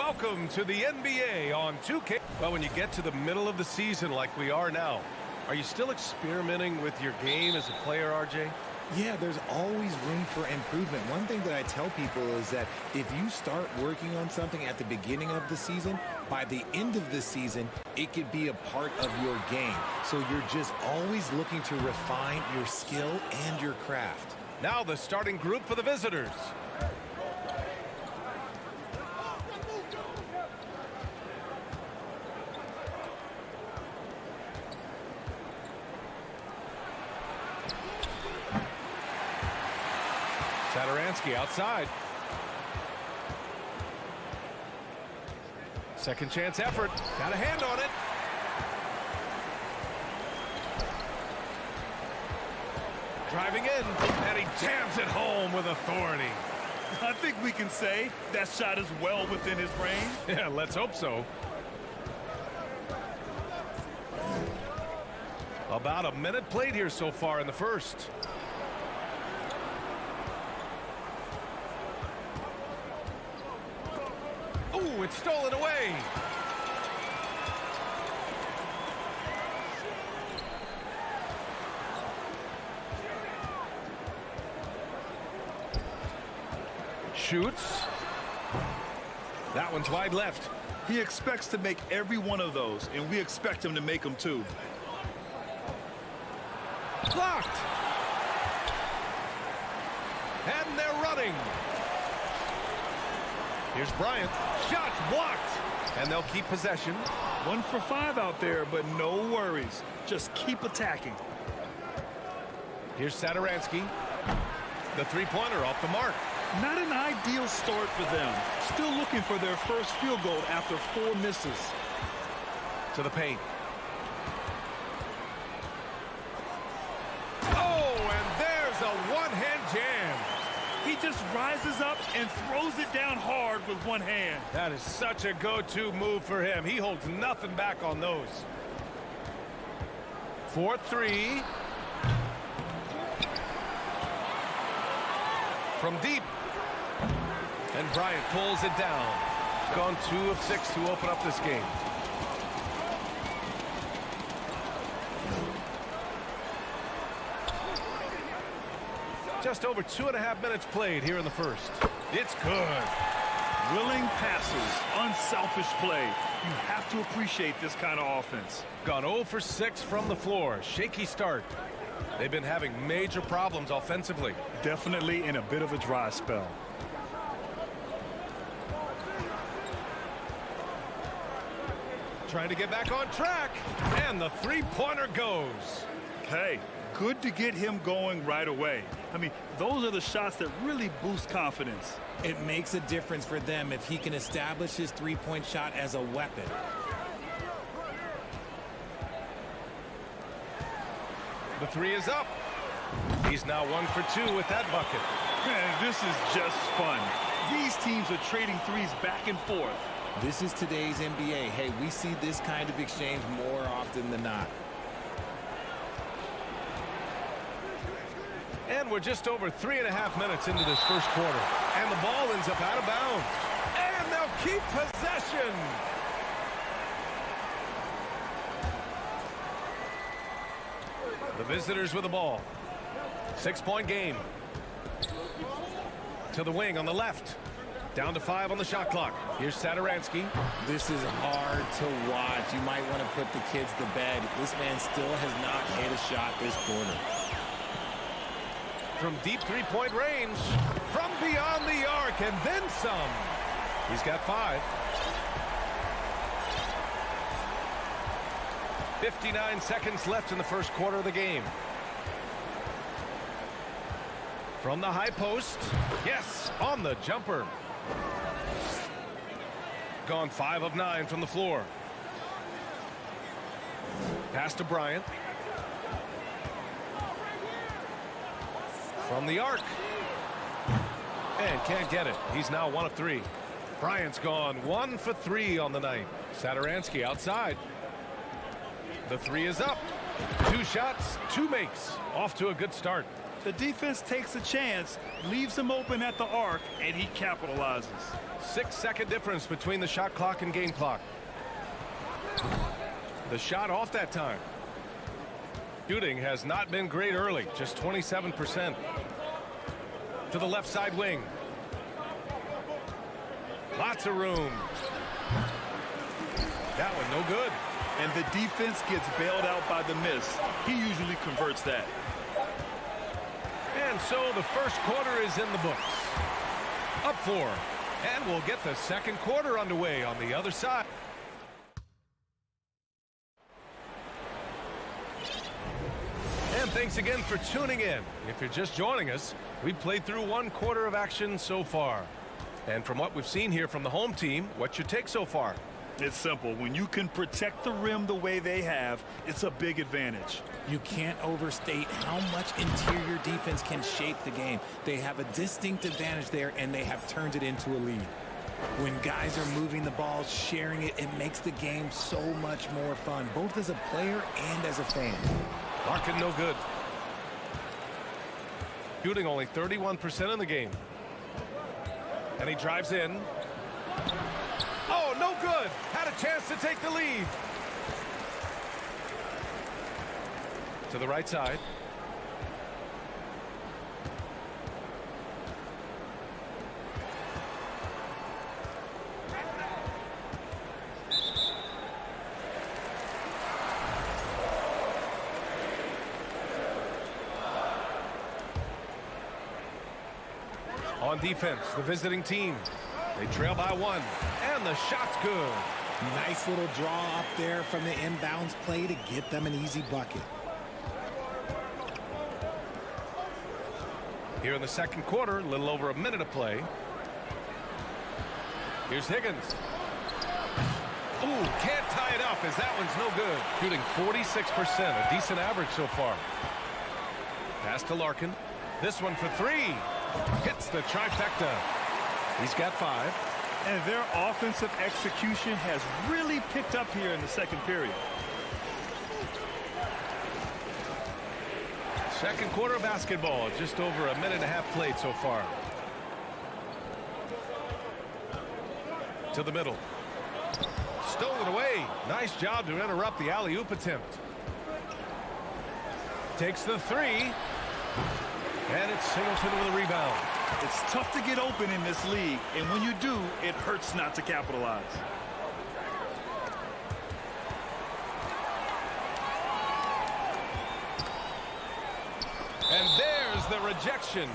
Welcome to the NBA on 2K. Well, when you get to the middle of the season like we are now, are you still experimenting with your game as a player, RJ? Yeah, there's always room for improvement. One thing that I tell people is that if you start working on something at the beginning of the season, by the end of the season, it could be a part of your game. So you're just always looking to refine your skill and your craft. Now the starting group for the visitors. Satoransky outside. Second chance effort. Got a hand on it. Driving in, and he jams it home with authority. I think we can say that shot is well within his range. Yeah, let's hope so. About a minute played here so far in the first. Ooh, it's stolen away. Shoots. That one's wide left. He expects to make every one of those, and we expect him to make them too. Blocked. And they're running. Here's Bryant. Shot blocked. And they'll keep possession. 1 for 5 out there, but no worries. Just keep attacking. Here's Satoransky. The three-pointer off the mark. Not an ideal start for them. Still looking for their first field goal after 4 misses. To the paint. Oh, and there's a one-hand jam. He just rises up and throws it down hard with one hand. That is such a go-to move for him. He holds nothing back on those. 4-3. From deep. And Bryant pulls it down. Gone 2 of 6 to open up this game. Just over 2.5 minutes played here in the first. It's good. Willing passes, unselfish play. You have to appreciate this kind of offense. Gone 0 for 6 from the floor. Shaky start. They've been having major problems offensively. Definitely in a bit of a dry spell. Trying to get back on track. And the three-pointer goes. Hey, good to get him going right away. I mean, those are the shots that really boost confidence. It makes a difference for them if he can establish his three-point shot as a weapon. The three is up. He's now 1 for 2 with that bucket. Man, this is just fun. These teams are trading threes back and forth. This is today's NBA. Hey, we see this kind of exchange more often than not. And we're just over 3.5 minutes into this first quarter. And the ball ends up out of bounds. And they'll keep possession. The visitors with the ball. 6-point game. To the wing on the left. Down to 5 on the shot clock. Here's Satoransky. This is hard to watch. You might want to put the kids to bed. This man still has not hit a shot this quarter. From deep three-point range. From beyond the arc and then some. He's got 5. 59 seconds left in the first quarter of the game. From the high post. Yes, on the jumper. Gone 5 of 9 from the floor. Pass to Bryant. From the arc. And can't get it. He's now 1 of 3. Bryant's gone 1 for 3 on the night. Satoransky outside. The 3 is up. 2 shots, 2 makes. Off to a good start. The defense takes a chance, leaves him open at the arc, and he capitalizes. 6-second difference between the shot clock and game clock. The shot off that time. Shooting has not been great early, just 27%. To the left side wing. Lots of room. That one no good. And the defense gets bailed out by the miss. He usually converts that. And so the first quarter is in the books. Up 4. And we'll get the second quarter underway on the other side. And thanks again for tuning in. If you're just joining us, we've played through one quarter of action so far. And from what we've seen here from the home team, what's your take so far? It's simple. When you can protect the rim the way they have, it's a big advantage. You can't overstate how much interior defense can shape the game. They have a distinct advantage there, and they have turned it into a lead. When guys are moving the ball, sharing it, it makes the game so much more fun, both as a player and as a fan. Larkin no good. Shooting only 31% in the game. And he drives in. Oh, no good. Had a chance to take the lead. To the right side. On defense, the visiting team. They trail by 1, and the shot's good. Nice little draw up there from the inbounds play to get them an easy bucket. Here in the second quarter, a little over a minute of play. Here's Higgins. Ooh, can't tie it up as that one's no good. Shooting 46%, a decent average so far. Pass to Larkin. This one for 3. Hits the trifecta. He's got 5. And their offensive execution has really picked up here in the second period. Second quarter of basketball, just over a minute and a half played so far. To the middle. Stolen away. Nice job to interrupt the alley-oop attempt. Takes the 3. And it's Singleton with a rebound. It's tough to get open in this league, and when you do, it hurts not to capitalize. And there's the rejection.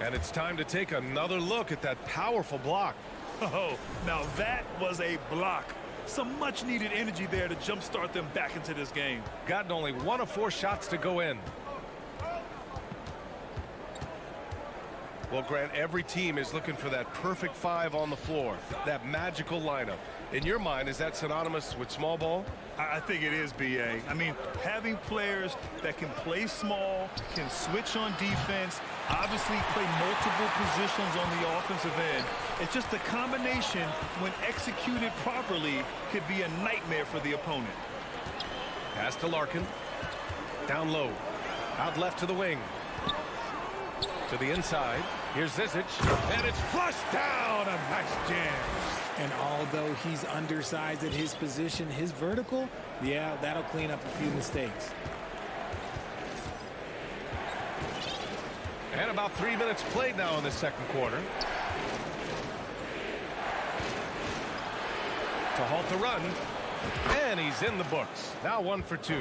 And it's time to take another look at that powerful block. Oh, now that was a block. Some much-needed energy there to jumpstart them back into this game. Gotten only 1 of 4 shots to go in. Well, Grant, every team is looking for that perfect 5 on the floor, that magical lineup. In your mind, is that synonymous with small ball? I think it is, B.A. I mean, having players that can play small, can switch on defense, obviously play multiple positions on the offensive end. It's just a combination, when executed properly, could be a nightmare for the opponent. Pass to Larkin. Down low. Out left to the wing. To the inside. Here's Zizic. And it's flushed down. A nice jam. And although he's undersized at his position, his vertical, yeah, that'll clean up a few mistakes. And about 3 minutes played now in the second quarter. To halt the run. And he's in the books. Now 1 for 2.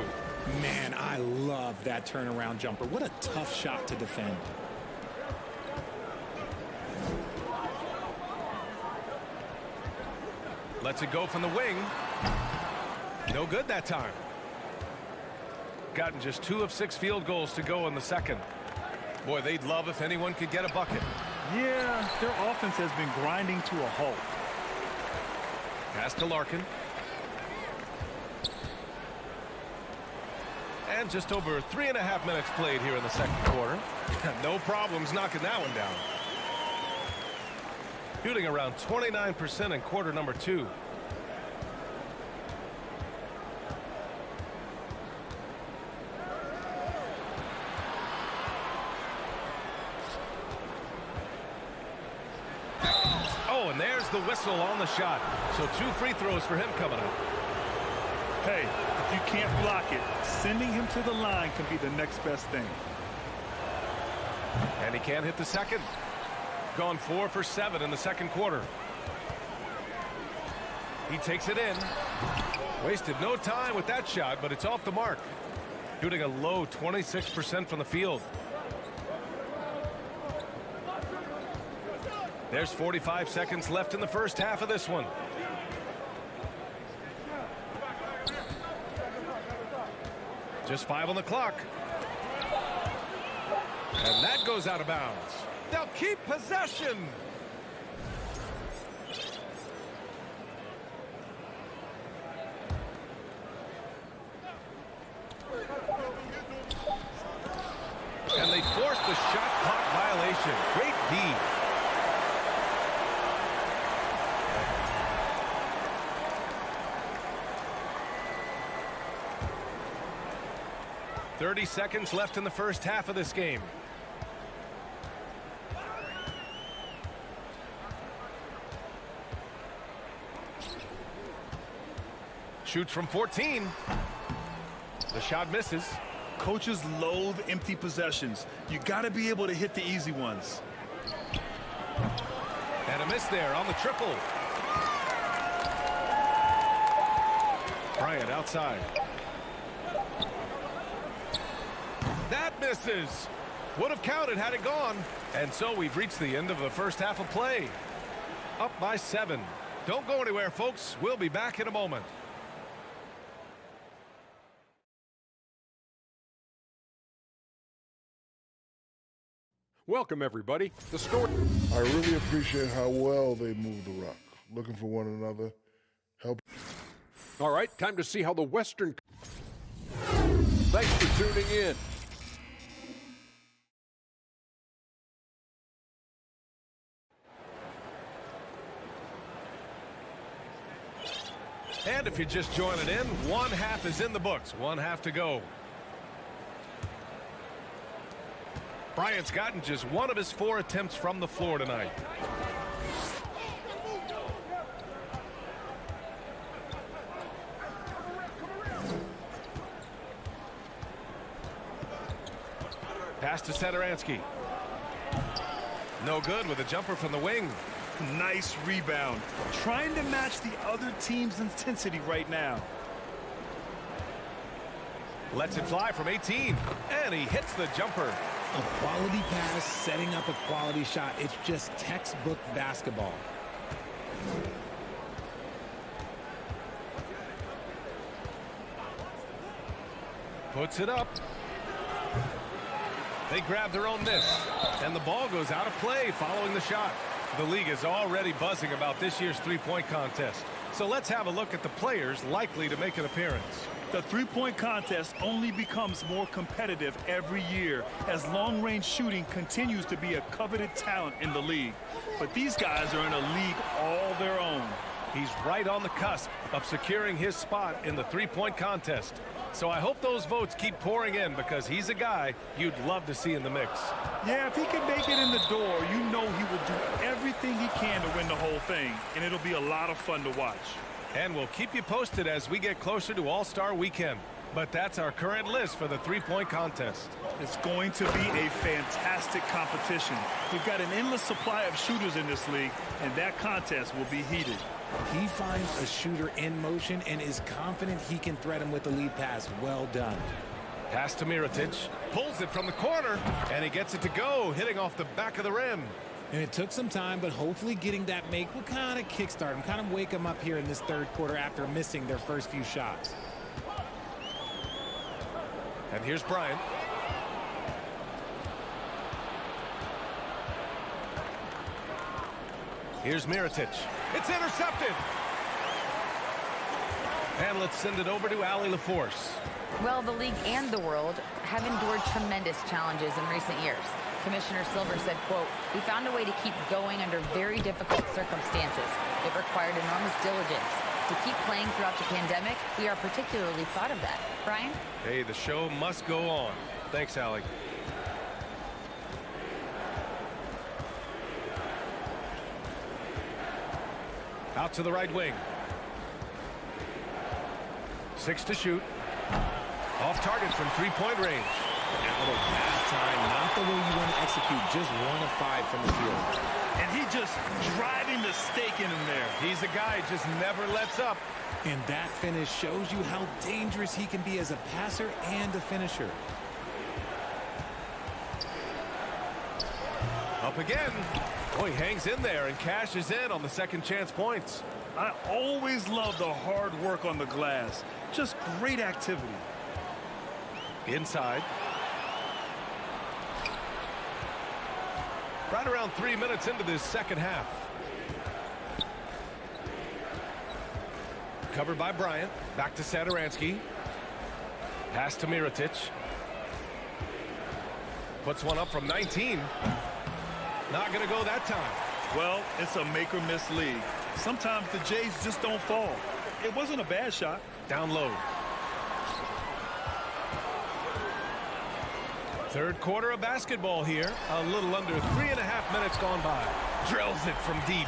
Man, I love that turnaround jumper. What a tough shot to defend. Lets it go from the wing. No good that time. Gotten just 2 of 6 field goals to go in the second. Boy, they'd love if anyone could get a bucket. Yeah, their offense has been grinding to a halt. Pass to Larkin. And just over 3.5 minutes played here in the second quarter. No problems knocking that one down. Shooting around 29% in quarter number 2. Oh, and there's the whistle on the shot. So 2 free throws for him coming up. Hey, if you can't block it, sending him to the line can be the next best thing. And he can't hit the second. Gone 4 for 7 in the second quarter. He takes it in. Wasted no time with that shot, but it's off the mark. Shooting a low 26% from the field. There's 45 seconds left in the first half of this one. Just 5 on the clock. And that goes out of bounds. They'll keep possession. And they force the shot clock violation. Great D. .30 seconds left in the first half of this game. Shoots from 14. The shot misses. Coaches loathe empty possessions. You got to be able to hit the easy ones. And a miss there on the triple. Bryant outside. That misses. Would have counted had it gone. And so we've reached the end of the first half of play. Up by 7. Don't go anywhere, folks. We'll be back in a moment. Welcome, everybody. The story. I really appreciate how well they move the rock, looking for one another, help. All right, time to see how the Western. Thanks for tuning in. And if you're just joining in, one half is in the books. One half to go. Bryant's gotten just 1 of his 4 attempts from the floor tonight. Pass to Satoransky. No good with a jumper from the wing. Nice rebound. Trying to match the other team's intensity right now. Lets it fly from 18. And he hits the jumper. A quality pass, setting up a quality shot. It's just textbook basketball. Puts it up. They grab their own miss. And the ball goes out of play following the shot. The league is already buzzing about this year's three-point contest. So let's have a look at the players likely to make an appearance. The three-point contest only becomes more competitive every year as long-range shooting continues to be a coveted talent in the league. But these guys are in a league all their own. He's right on the cusp of securing his spot in the three-point contest. So I hope those votes keep pouring in because he's a guy you'd love to see in the mix. Yeah, if he can make it in the door, you know he will do everything he can to win the whole thing, and it'll be a lot of fun to watch. And we'll keep you posted as we get closer to All-Star Weekend. But that's our current list for the three-point contest. It's going to be a fantastic competition. We've got an endless supply of shooters in this league, and that contest will be heated. He finds a shooter in motion and is confident he can threat him with the lead pass. Well done. Pass to Mirotic. Pulls it from the corner, and he gets it to go, hitting off the back of the rim. And it took some time, but hopefully getting that make will kind of kickstart him, kind of wake him up here in this third quarter after missing their first few shots. And here's Bryant. Here's Mirotic. It's intercepted. And let's send it over to Allie LaForce. Well, the league and the world have endured tremendous challenges in recent years. Commissioner Silver said, quote, "We found a way to keep going under very difficult circumstances. It required enormous diligence. To keep playing throughout the pandemic, we are particularly proud of that." Brian? Hey, the show must go on. Thanks, Allie. Out to the right wing. 6 to shoot. Off target from three-point range. Out of halftime, not the way you want to execute, just 1 of 5 from the field. And he just driving the stake in him there. He's a guy who just never lets up. And that finish shows you how dangerous he can be as a passer and a finisher. Up again. Oh, he hangs in there and cashes in on the second chance points. I always love the hard work on the glass. Just great activity. Inside. Right around 3 minutes into this second half. Covered by Bryant. Back to Satoransky. Pass to Mirotic. Puts one up from 19. Not going to go that time. Well, it's a make-or-miss league. Sometimes the Jays just don't fall. It wasn't a bad shot. Down low. Third quarter of basketball here. A little under 3.5 minutes gone by. Drills it from deep.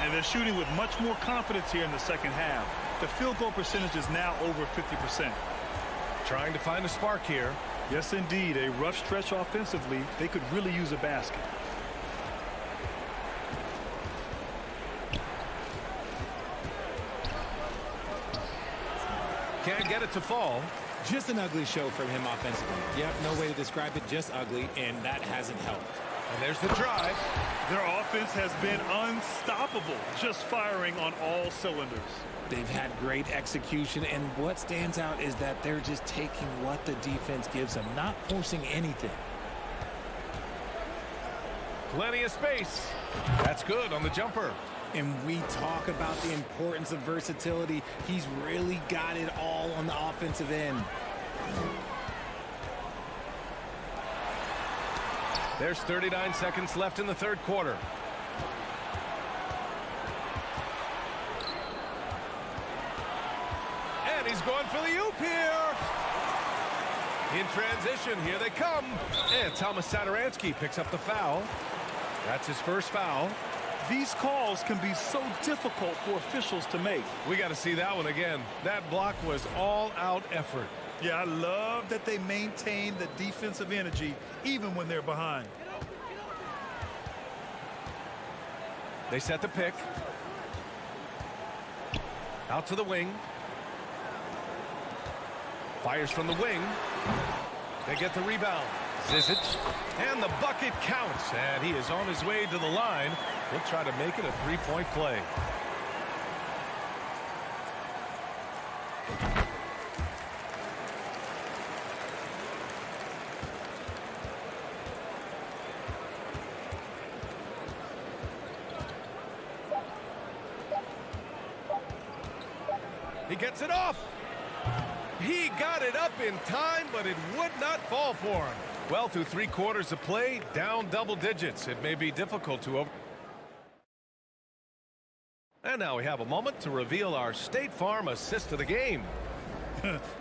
And they're shooting with much more confidence here in the second half. The field goal percentage is now over 50%. Trying to find a spark here. Yes, indeed. A rough stretch offensively. They could really use a basket. Can't get it to fall. Just an ugly show from him offensively. Yep, no way to describe it, just ugly, and that hasn't helped. And there's the drive. Their offense has been unstoppable, just firing on all cylinders. They've had great execution, and what stands out is that they're just taking what the defense gives them, not forcing anything. Plenty of space. That's good on the jumper. And we talk about the importance of versatility. He's really got it all on the offensive end. There's 39 seconds left in the third quarter. And he's going for the oop here. In transition, here they come. And Thomas Satoransky picks up the foul. That's his first foul. These calls can be so difficult for officials to make. We got to see that one again. That block was all-out effort. Yeah, I love that they maintain the defensive energy even when they're behind. They set the pick. Out to the wing. Fires from the wing. They get the rebound. Zizic. And the bucket counts. And he is on his way to the line. He'll try to make it a three-point play. He gets it off. He got it up in time, but it would not fall for him. Well, through 3 quarters of play, down double digits. It may be difficult to over. And now we have a moment to reveal our State Farm assist of the game.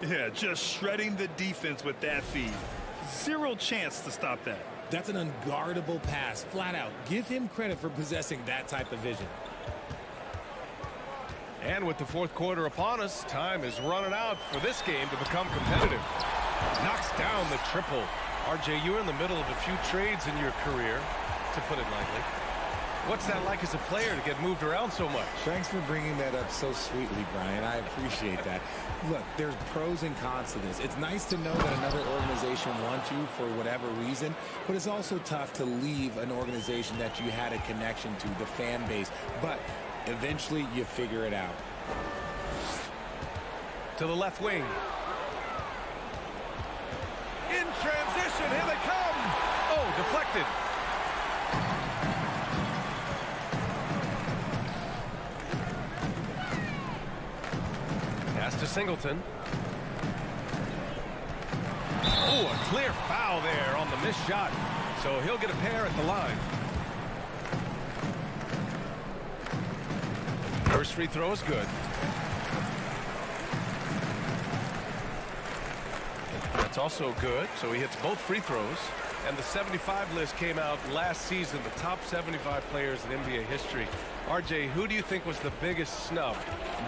Yeah, just shredding the defense with that feed. Zero chance to stop that. That's an unguardable pass, flat out. Give him credit for possessing that type of vision. And with the fourth quarter upon us, time is running out for this game to become competitive. Knocks down the triple. RJ, you're in the middle of a few trades in your career, to put it lightly. What's that like as a player to get moved around so much? Thanks for bringing that up so sweetly, Brian. I appreciate that. Look, there's pros and cons to this. It's nice to know that another organization wants you for whatever reason, but it's also tough to leave an organization that you had a connection to, the fan base. But eventually you figure it out. To the left wing. In transition, here they come. Oh, deflected. Pass to Singleton. Oh, a clear foul there on the missed shot. So he'll get a pair at the line. First free throw is good. That's also good, so he hits both free throws. And the 75 list came out last season, the top 75 players in NBA history. RJ, who do you think was the biggest snub?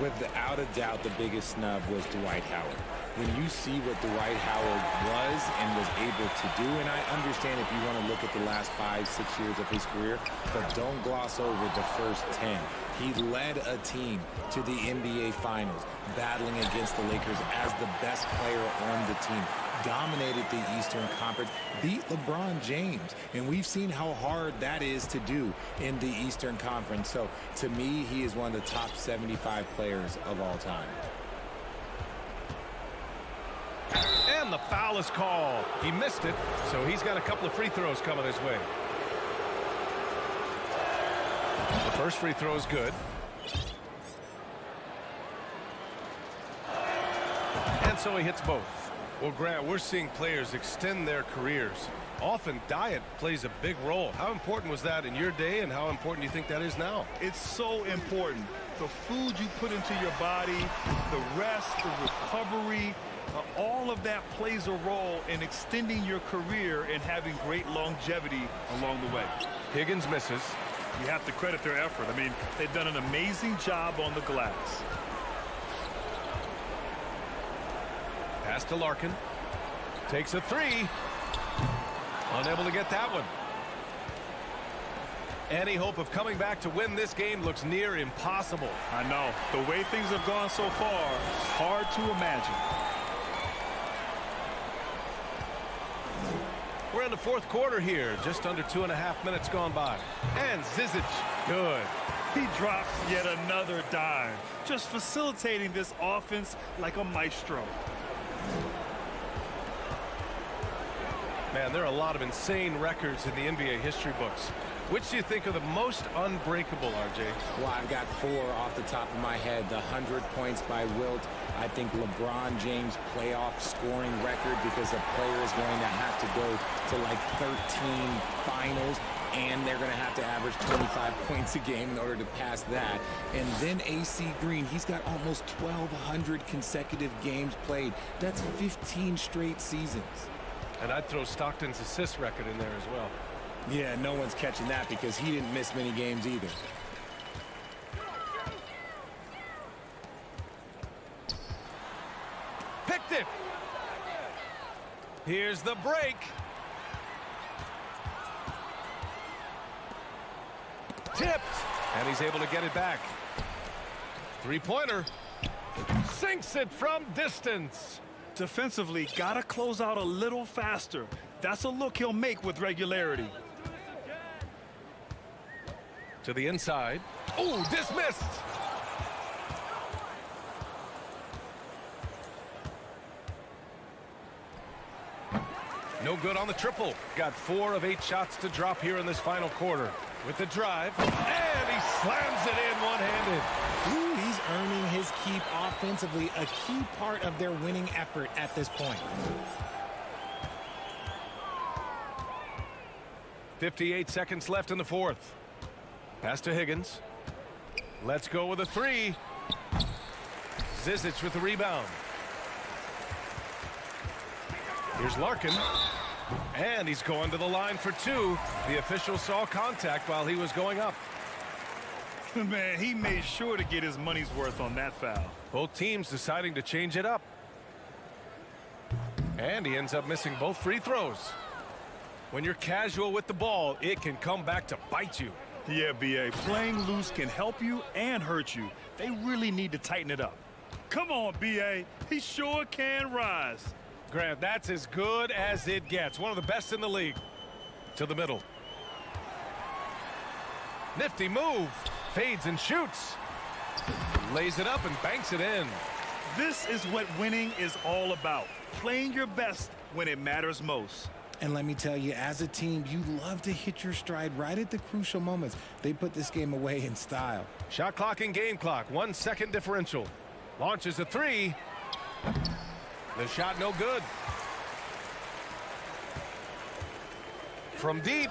Without a doubt, the biggest snub was Dwight Howard. When you see what Dwight Howard was and was able to do, and I understand if you want to look at the last 5-6 years of his career, but don't gloss over the first 10. He led a team to the NBA Finals, battling against the Lakers as the best player on the team, dominated the Eastern Conference, beat LeBron James, and we've seen how hard that is to do in the Eastern Conference. So to me, he is one of the top 75 players of all time. And the foul is called. He missed it, so he's got a couple of free throws coming his way. The first free throw is good. And so he hits both. Well, Grant, we're seeing players extend their careers. Often diet plays a big role. How important was that in your day, and how important do you think that is now? It's so important. The food you put into your body, the rest, the recovery, all of that plays a role in extending your career and having great longevity along the way. Higgins misses. You have to credit their effort. I mean, they've done an amazing job on the glass. Pass to Larkin. Takes a three. Unable to get that one. Any hope of coming back to win this game looks near impossible. I know. The way things have gone so far, hard to imagine. We're in the fourth quarter here. Just under 2.5 minutes gone by. And Zizic, good. He drops yet another dime, just facilitating this offense like a maestro. Man, there are a lot of insane records in the NBA history books. Which do you think are the most unbreakable, RJ? Well, I've got 4 off the top of my head. The 100 points by Wilt. I think LeBron James' playoff scoring record, because a player is going to have to go to like 13 finals, and they're going to have to average 25 points a game in order to pass that. And then AC Green, he's got almost 1,200 consecutive games played. That's 15 straight seasons. And I'd throw Stockton's assist record in there as well. Yeah, no one's catching that because he didn't miss many games either. Picked it. Here's the break. Tipped. And he's able to get it back. Three-pointer. Sinks it from distance. Defensively, got to close out a little faster. That's a look he'll make with regularity. To the inside. Oh, dismissed. No good on the triple. Got 4 of 8 shots to drop here in this final quarter. With the drive, and he slams it in one-handed. Ooh, he's earning his keep offensively, a key part of their winning effort at this point. 58 seconds left in the fourth. Pass to Higgins. Let's go with a 3. Zizic with the rebound. Here's Larkin. And he's going to the line for 2. The official saw contact while he was going up. Man, he made sure to get his money's worth on that foul. Both teams deciding to change it up. And he ends up missing both free throws. When you're casual with the ball, it can come back to bite you. Yeah, B.A. Playing loose can help you and hurt you. They really need to tighten it up. Come on, B.A. He sure can rise. Grant, that's as good as it gets. One of the best in the league. To the middle. Nifty move. Fades and shoots. Lays it up and banks it in. This is what winning is all about. Playing your best when it matters most. And let me tell you, as a team, you love to hit your stride right at the crucial moments. They put this game away in style. Shot clock and game clock. 1 second differential. Launches a 3. The shot no good. From deep.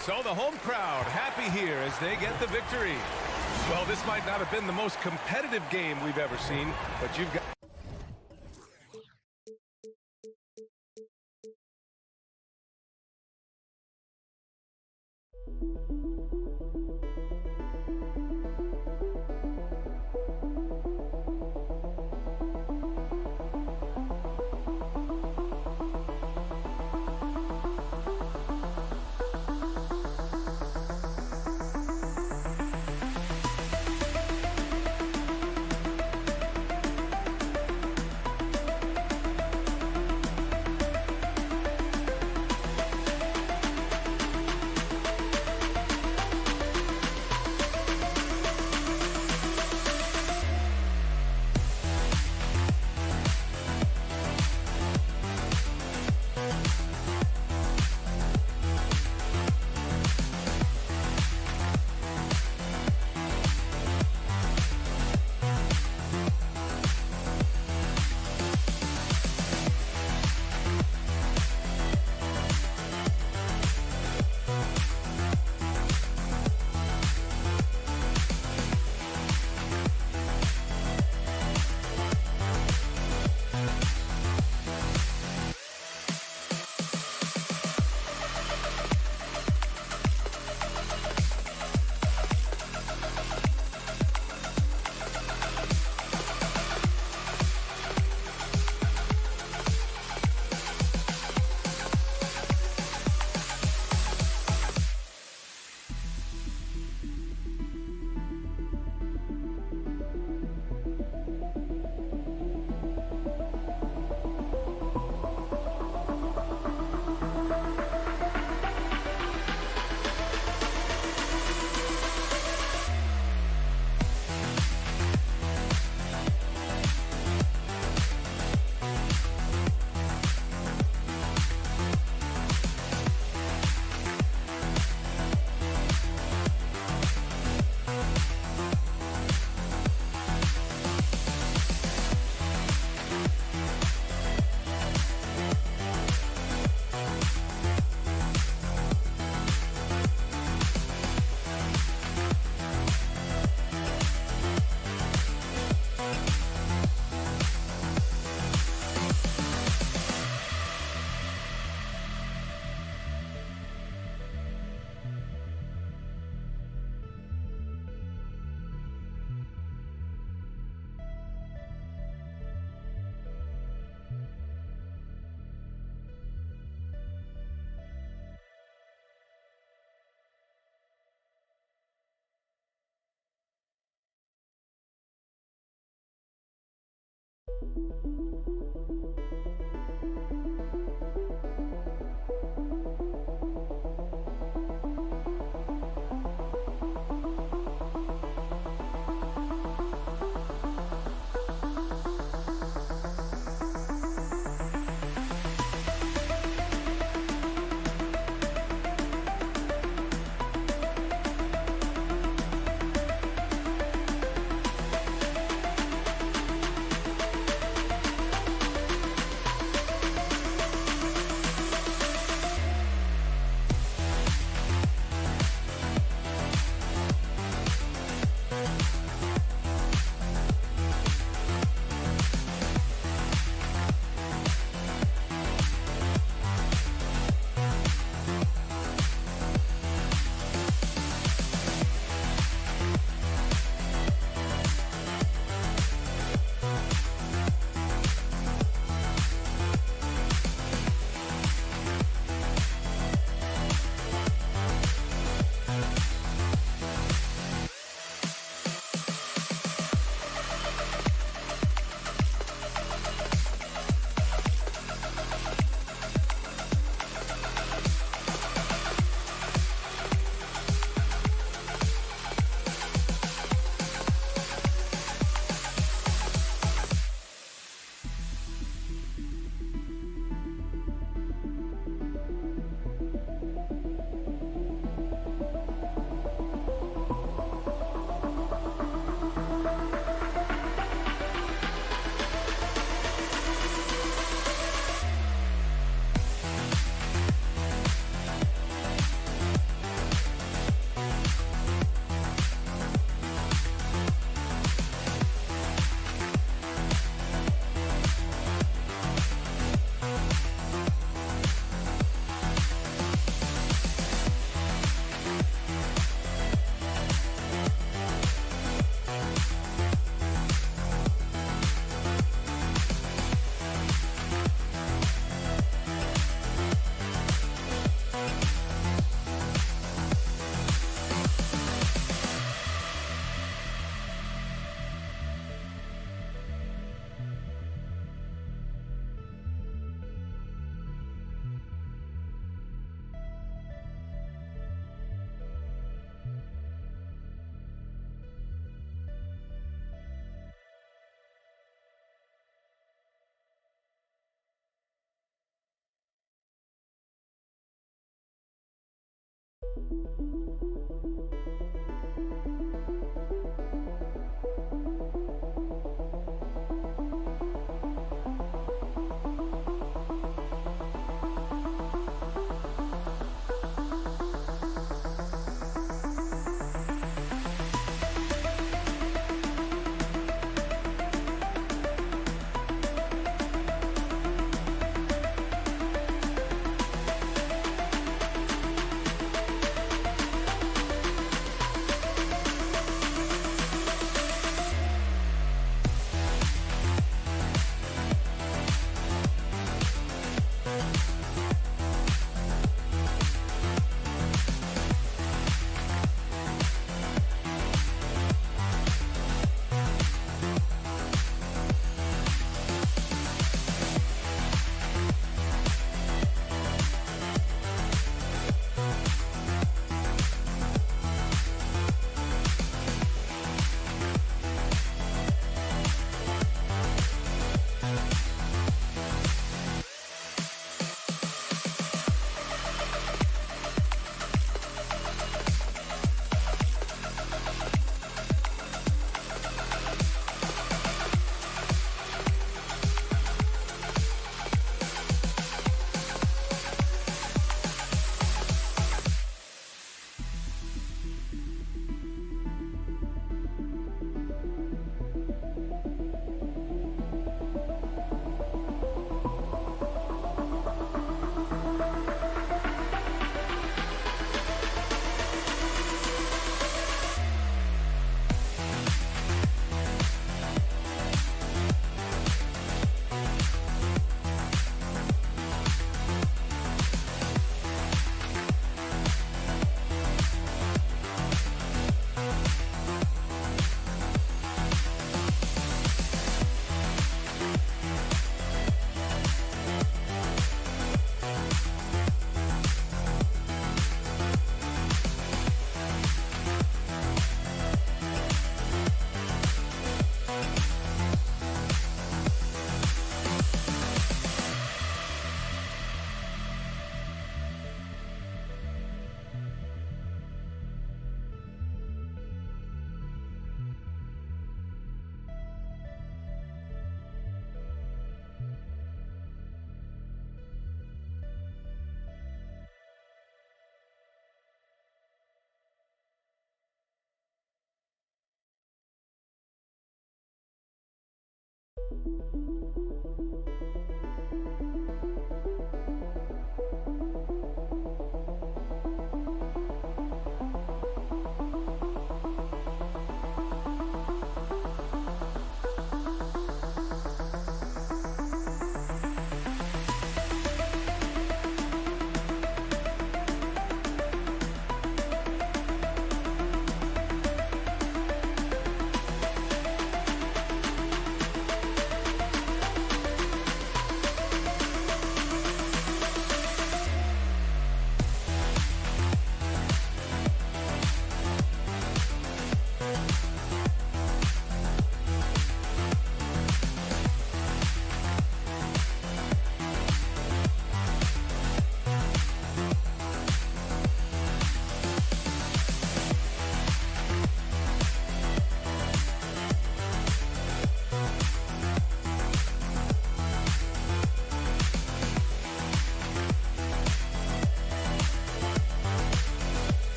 So the home crowd happy here as they get the victory. Well, this might not have been the most competitive game we've ever seen, but you've got...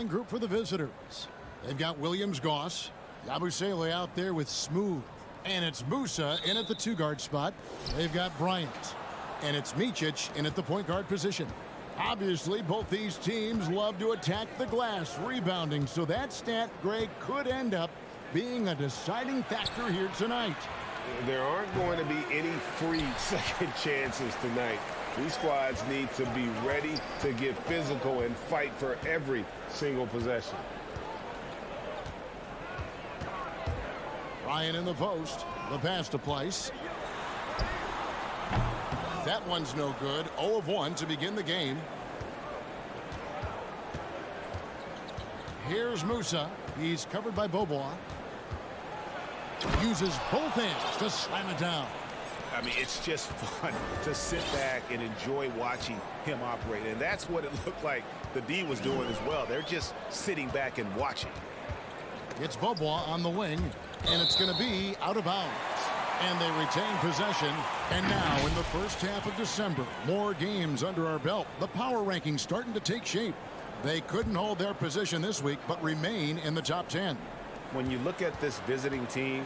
Group for the visitors. They've got Williams-Goss, Yabusele out there with Smooth, and it's Musa in at the two-guard spot. They've got Bryant, and it's Micic in at the point guard position. Obviously, both these teams love to attack the glass, rebounding, so that stat, Greg, could end up being a deciding factor here tonight. There aren't going to be any free second chances tonight. These squads need to be ready to get physical and fight for every single possession. Ryan in the post. The pass to Place. That one's no good. 0 of 1 to begin the game. Here's Musa. He's covered by Bobois. Uses both hands to slam it down. I mean, it's just fun to sit back and enjoy watching him operate. And that's what it looked like the D was doing as well. They're just sitting back and watching. It's Bobois on the wing, and it's going to be out of bounds. And they retain possession. And now in the first half of December, more games under our belt. The power rankings starting to take shape. They couldn't hold their position this week, but remain in the top 10. When you look at this visiting team,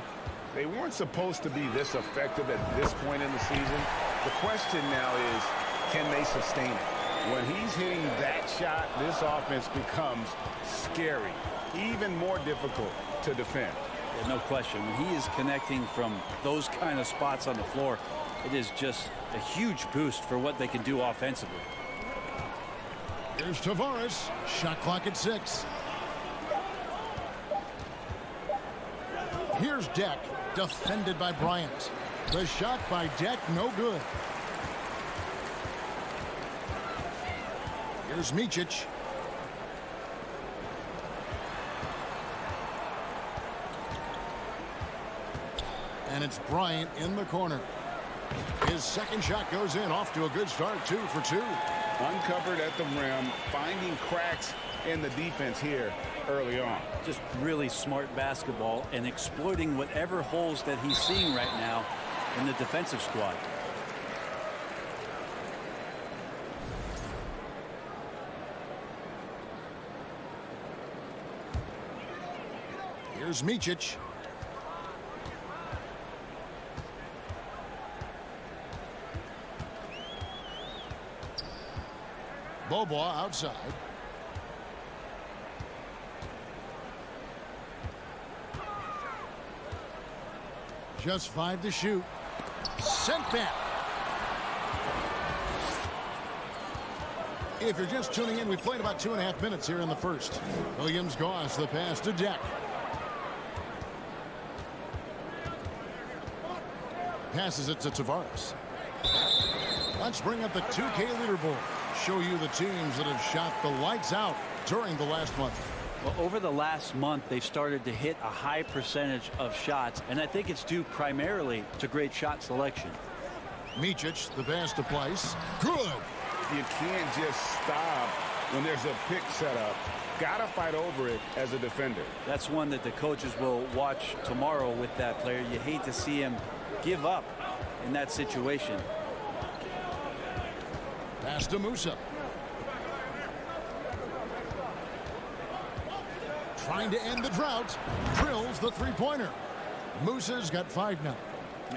they weren't supposed to be this effective at this point in the season. The question now is, can they sustain it? When he's hitting that shot, this offense becomes scary, even more difficult to defend. Yeah, no question. When he is connecting from those kind of spots on the floor, it is just a huge boost for what they can do offensively. Here's Tavares. Shot clock at 6. Here's Deck. Defended by Bryant. The shot by Deck, no good. Here's Micic. And it's Bryant in the corner. His second shot goes in, off to a good start, 2 for 2. Uncovered at the rim, finding cracks in the defense here early on. Just really smart basketball and exploiting whatever holes that he's seeing right now in the defensive squad. Here's Micic. Bobois outside. Just 5 to shoot. Sent back. If you're just tuning in, we've played about 2.5 minutes here in the first. Williams-Goss, the pass to Deck. Passes it to Tavares. Let's bring up the 2K leaderboard. Show you the teams that have shot the lights out during the last month. Well, over the last month, they've started to hit a high percentage of shots, and I think it's due primarily to great shot selection. Micic, the pass to Place. Good. You can't just stop when there's a pick set up. Gotta fight over it as a defender. That's one that the coaches will watch tomorrow with that player. You hate to see him give up in that situation. Pass to Musa. Trying to end the drought. Drills the three-pointer. Musa's got 5 now.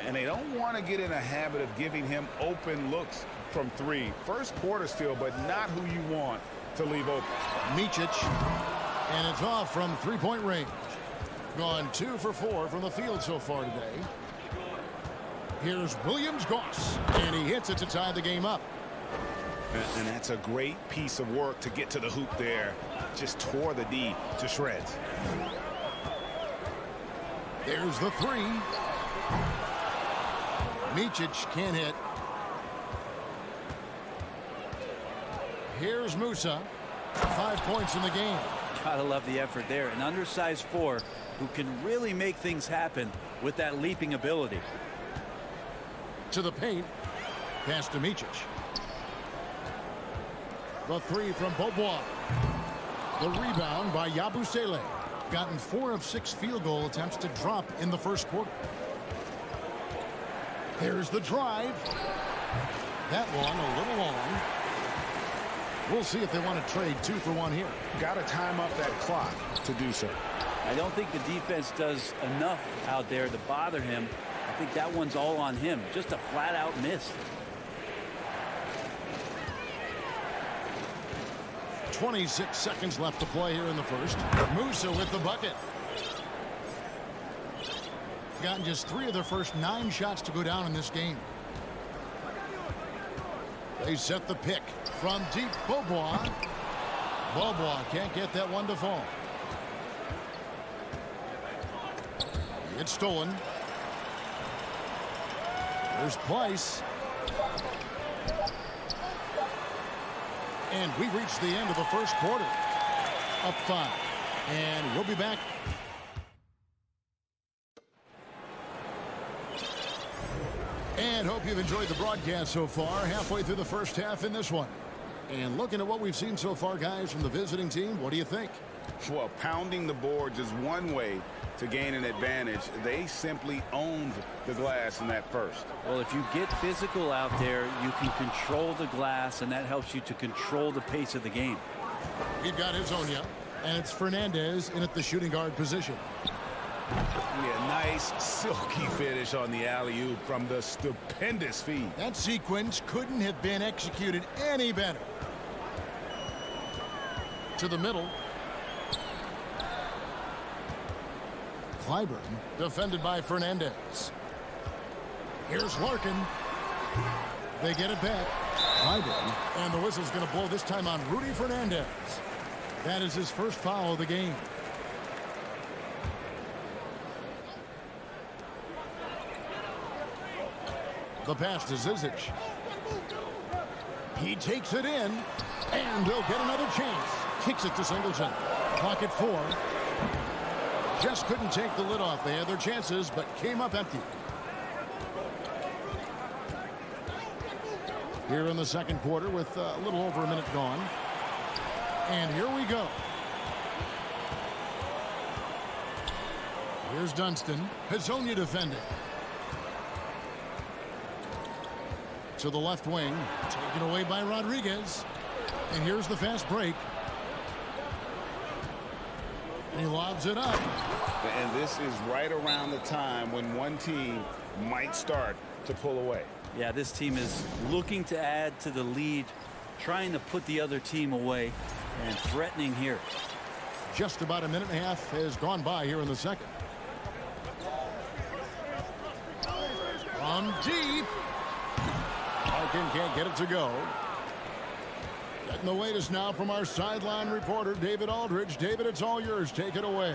And they don't want to get in a habit of giving him open looks from 3. First quarter still, but not who you want to leave open. Micic. And it's off from 3-point range. Gone 2 for 4 from the field so far today. Here's Williams-Goss. And he hits it to tie the game up. And that's a great piece of work to get to the hoop there. Just tore the D to shreds. There's the 3. Micic can't hit. Here's Musa. 5 points in the game. Gotta love the effort there. An undersized 4 who can really make things happen with that leaping ability. To the paint. Pass to Micic. The 3 from Beaubois. The rebound by Yabusele. Gotten 4 of 6 field goal attempts to drop in the first quarter. There's the drive. That one a little long. We'll see if they want to trade 2 for 1 here. Got to time up that clock to do so. I don't think the defense does enough out there to bother him. I think that one's all on him. Just a flat-out miss. 26 seconds left to play here in the first. Musa with the bucket. Gotten just 3 of their first 9 shots to go down in this game. They set the pick from deep. Beaubois. Beaubois can't get that one to fall. It's stolen. There's Place. And we've reached the end of the first quarter. Up 5. And we'll be back. And hope you've enjoyed the broadcast so far. Halfway through the first half in this one. And looking at what we've seen so far, guys, from the visiting team, what do you think? Well, pounding the boards is one way to gain an advantage. They simply owned the glass in that first. Well, if you get physical out there, you can control the glass, and that helps you to control the pace of the game. We've got Hezonja, and it's Fernandez in at the shooting guard position. Yeah, nice silky finish on the alley-oop from the stupendous feed. That sequence couldn't have been executed any better. To the middle. Clyburn, defended by Fernandez. Here's Larkin. They get it back. Clyburn, and the whistle's going to blow this time on Rudy Fernandez. That is his first foul of the game. The pass to Zizic. He takes it in, and he'll get another chance. Kicks it to Singleton. Clock at 4. Just couldn't take the lid off. They had their chances, but came up empty. Here in the second quarter with a little over a minute gone. And here we go. Here's Dunston. Hezonja defending. To the left wing. Taken away by Rodriguez. And here's the fast break. He lobs it up. And this is right around the time when one team might start to pull away. Yeah, this team is looking to add to the lead, trying to put the other team away, and threatening here. Just about a minute and a half has gone by here in the second. From deep. Larkin can't get it to go. Getting the latest now from our sideline reporter, David Aldridge. David, it's all yours. Take it away.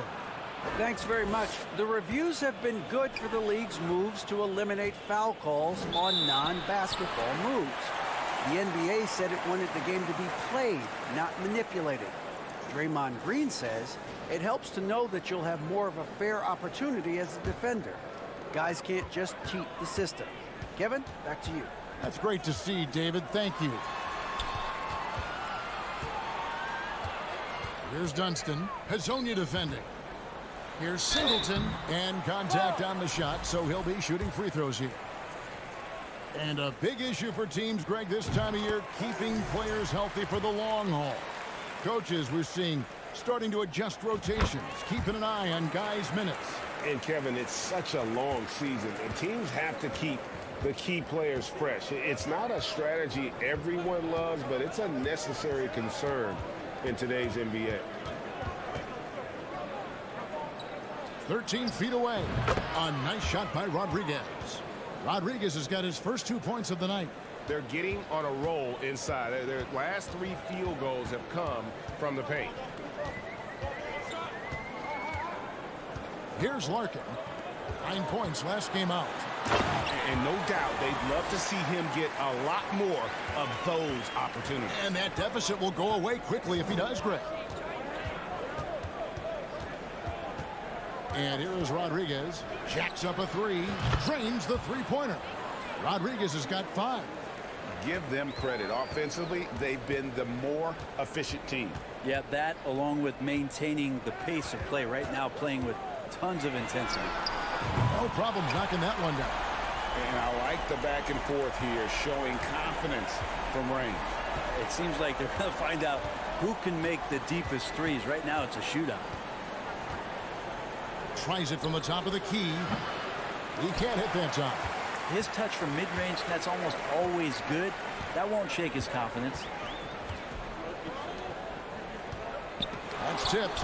Thanks very much. The reviews have been good for the league's moves to eliminate foul calls on non-basketball moves. The NBA said it wanted the game to be played, not manipulated. Draymond Green says it helps to know that you'll have more of a fair opportunity as a defender. Guys can't just cheat the system. Kevin, back to you. That's great to see, David. Thank you. Here's Dunston. Hazonia defending. Here's Singleton. And contact on the shot, so he'll be shooting free throws here. And a big issue for teams, Greg, this time of year, keeping players healthy for the long haul. Coaches, we're seeing, starting to adjust rotations, keeping an eye on guys' minutes. And, Kevin, it's such a long season, and teams have to keep the key players fresh. It's not a strategy everyone loves, but it's a necessary concern in today's NBA. 13 feet away. A nice shot by Rodriguez. Rodriguez has got his first 2 points of the night. They're getting on a roll inside. Their last 3 field goals have come from the paint. Here's Larkin. 9 points last game out. And no doubt they'd love to see him get a lot more of those opportunities. And that deficit will go away quickly if he does, Greg. And here is Rodriguez. Jacks up a three. Drains the three-pointer. Rodriguez has got 5. Give them credit. Offensively, they've been the more efficient team. Yeah, that along with maintaining the pace of play right now, playing with tons of intensity. No problem knocking that one down. And I like the back and forth here, showing confidence from Rain. It seems like they're going to find out who can make the deepest threes. Right now, it's a shootout. Tries it from the top of the key. He can't hit that top. His touch from mid-range, that's almost always good. That won't shake his confidence. That's tipped.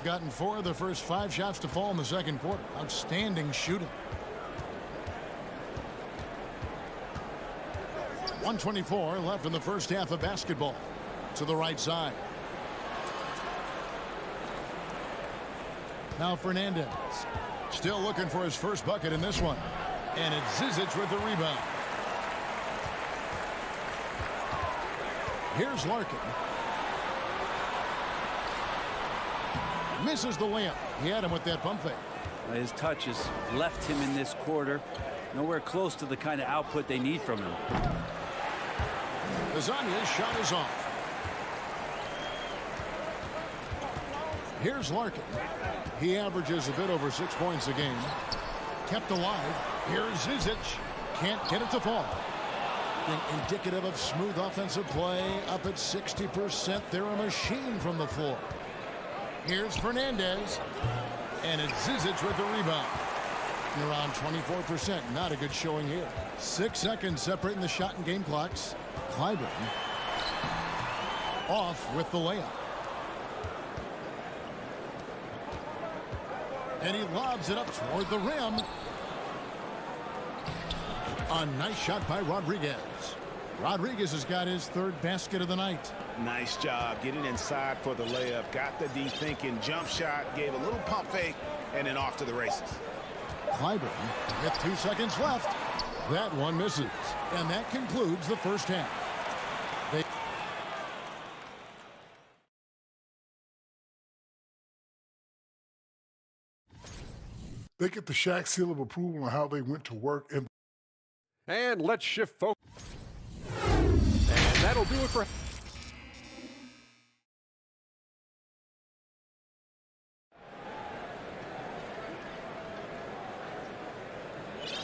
Gotten 4 of the first 5 shots to fall in the second quarter. Outstanding shooting. 1:24 left in the first half of basketball. To the right side. Now Fernandez. Still looking for his first bucket in this one. And it's Zizic with the rebound. Here's Larkin. Misses the layup. He had him with that pump fake. His touch has left him in this quarter. Nowhere close to the kind of output they need from him. Lasagna's shot is off. Here's Larkin. He averages a bit over 6 points a game. Kept alive. Here's Zizic. Can't get it to fall. Indicative of smooth offensive play. Up at 60%. They're a machine from the floor. Here's Fernandez. And it's Zizic with the rebound. Around 24%. Not a good showing here. 6 seconds separating the shot and game clocks. Clyburn off with the layup. And he lobs it up toward the rim. A nice shot by Rodriguez. Rodriguez has got his 3rd basket of the night. Nice job getting inside for the layup. Got the D thinking jump shot, gave a little pump fake, and then off to the races. Clyburn with 2 seconds left. That one misses. And that concludes the first half. They get the Shaq seal of approval on how they went to work. And let's shift focus. And that'll do it for...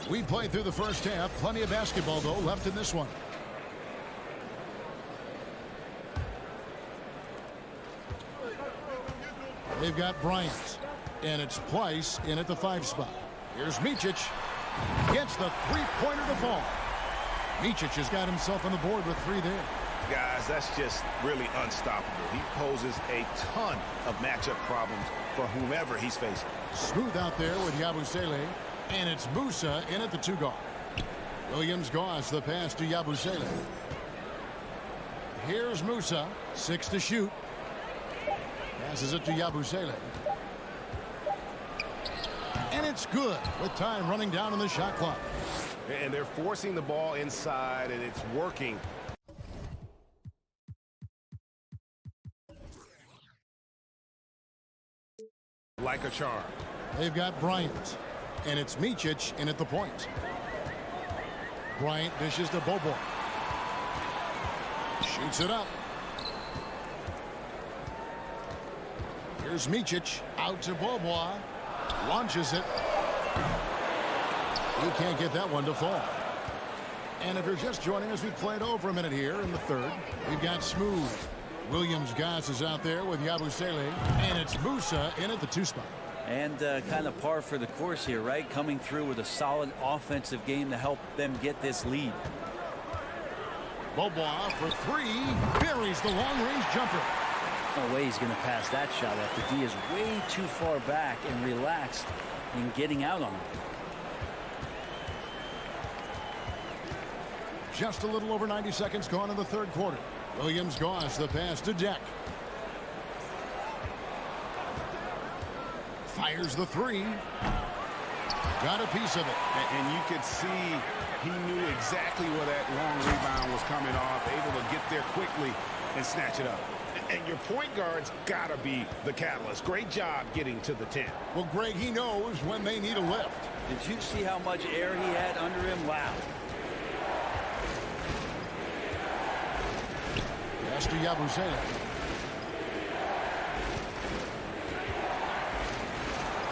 We played through the first half. Plenty of basketball, though, left in this one. They've got Bryant. And it's Pleiss in at the 5 spot. Here's Micic. Gets the three-pointer to fall. Micic has got himself on the board with 3 there. Guys, that's just really unstoppable. He poses a ton of matchup problems for whomever he's facing. Smooth out there with Yabusele. And it's Musa in at the 2-guard. Williams-Goss the pass to Yabusele. Here's Musa. 6 to shoot. Passes it to Yabusele. And it's good with time running down on the shot clock. And they're forcing the ball inside, and it's working. Like a charm. They've got Bryant. And it's Micic in at the point. Bryant dishes to Bobo. Shoots it up. Here's Micic out to Bobo. Launches it. He can't get that one to fall. And if you're just joining us, we played over a minute here in the third. We've got Smooth. Williams-Goss is out there with Yabusele. And it's Musa in at the 2 spot. And kind of par for the course here, right? Coming through with a solid offensive game to help them get this lead. Bobois for 3. Buries the long-range jumper. No way he's going to pass that shot after D is way too far back and relaxed in getting out on him. Just a little over 90 seconds gone in the third quarter. Williams-Goss the pass to Deck. Fires the 3. Got a piece of it. And you could see he knew exactly where that long rebound was coming off, able to get there quickly and snatch it up. And your point guard's got to be the catalyst. Great job getting to the 10. Well, Greg, he knows when they need a lift. Did you see how much air he had under him? Wow. Pass to Yabusele.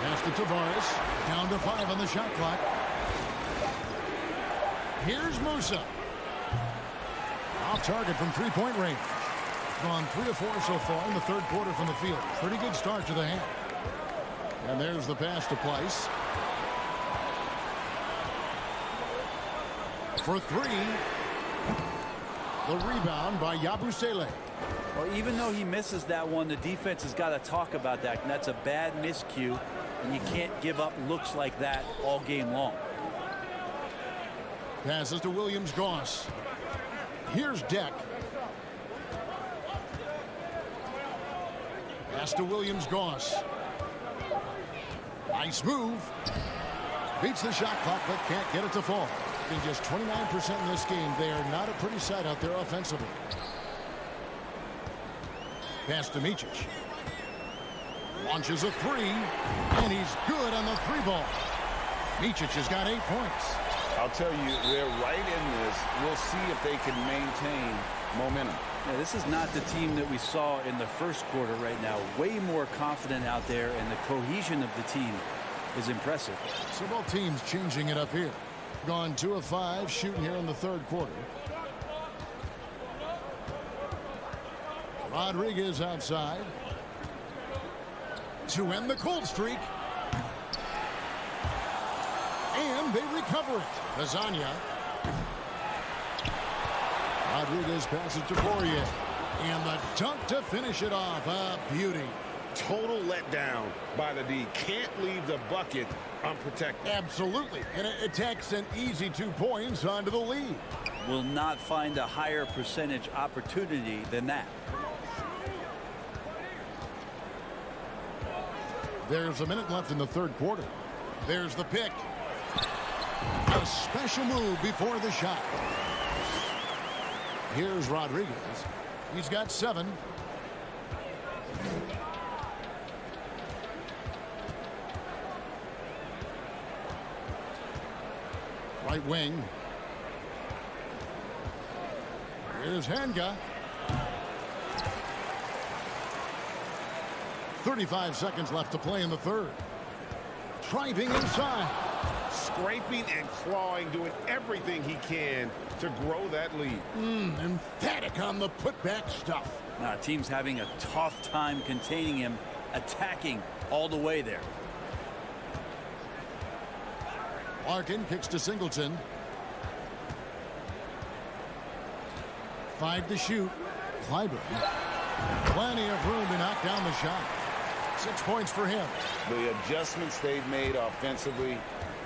Pass to Tavares. Down to 5 on the shot clock. Here's Musa. Off target from 3-point range. Gone 3 of 4 so far in the third quarter from the field. Pretty good start to the half. And there's the pass to Pleiss. For 3. The rebound by Yabusele. Well, even though he misses that one, the defense has got to talk about that. And that's a bad miscue. And you can't give up looks like that all game long. Passes to Williams-Goss. Here's Deck. Pass to Williams-Goss. Nice move. Beats the shot clock, but can't get it to fall. In just 29% in this game, they are not a pretty sight out there offensively. Pass to Micic. Launches a 3, and he's good on the 3-ball. Micic has got 8 points. I'll tell you, they're right in this. We'll see if they can maintain momentum. Yeah, this is not the team that we saw in the first quarter right now. Way more confident out there, and the cohesion of the team is impressive. So both teams changing it up here. Gone 2 of 5 shooting here in the third quarter. Rodriguez outside to end the cold streak. And they recover it. Lasagna. Rodriguez passes to Poirier. And the dunk to finish it off. A beauty. Total letdown by the D. Can't leave the bucket unprotected. Absolutely. And it takes an easy 2 points onto the lead. Will not find a higher percentage opportunity than that. There's a minute left in the third quarter. There's the pick. A special move before the shot. Here's Rodriguez. He's got 7. Right wing. Here's Hanga. 35 seconds left to play in the third. Driving inside. Scraping and clawing, doing everything he can to grow that lead. Emphatic on the putback stuff. Team's having a tough time containing him, attacking all the way there. Larkin kicks to Singleton. 5 to shoot. Clyburn. Plenty of room to knock down the shot. 6 points for him. The adjustments they've made offensively,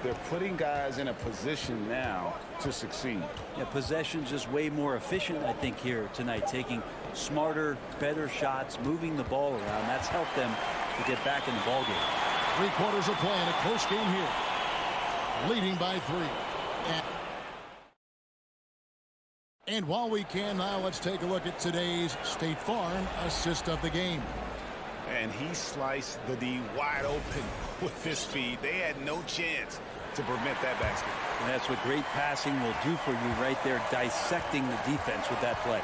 they're putting guys in a position now to succeed. Yeah, possession's just way more efficient, I think, here tonight. Taking smarter, better shots, moving the ball around. That's helped them to get back in the ball game. 3 quarters of play in a close game here. Leading by 3. And while we can now, let's take a look at today's State Farm assist of the game. And he sliced the D wide open with his feet. They had no chance to prevent that basket. And that's what great passing will do for you right there, dissecting the defense with that play.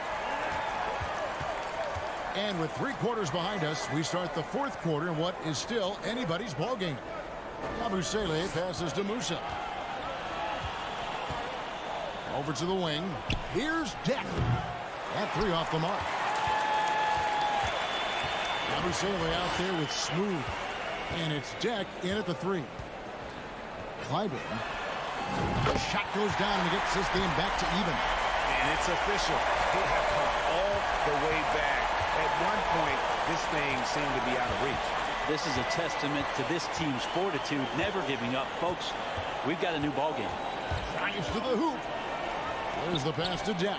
And with 3 quarters behind us, we start the 4th quarter in what is still anybody's ball game. Yabusele passes to Musa. Over to the wing. Here's Deck. That 3 off the mark. Yabusele out there with Smooth. And it's Deck in at the 3. Clyburn. The shot goes down and gets this game back to even. And it's official. They have come all the way back. At one point, this thing seemed to be out of reach. This is a testament to this team's fortitude, never giving up. Folks, we've got a new ball game. Drives to the hoop. There's the pass to Deck.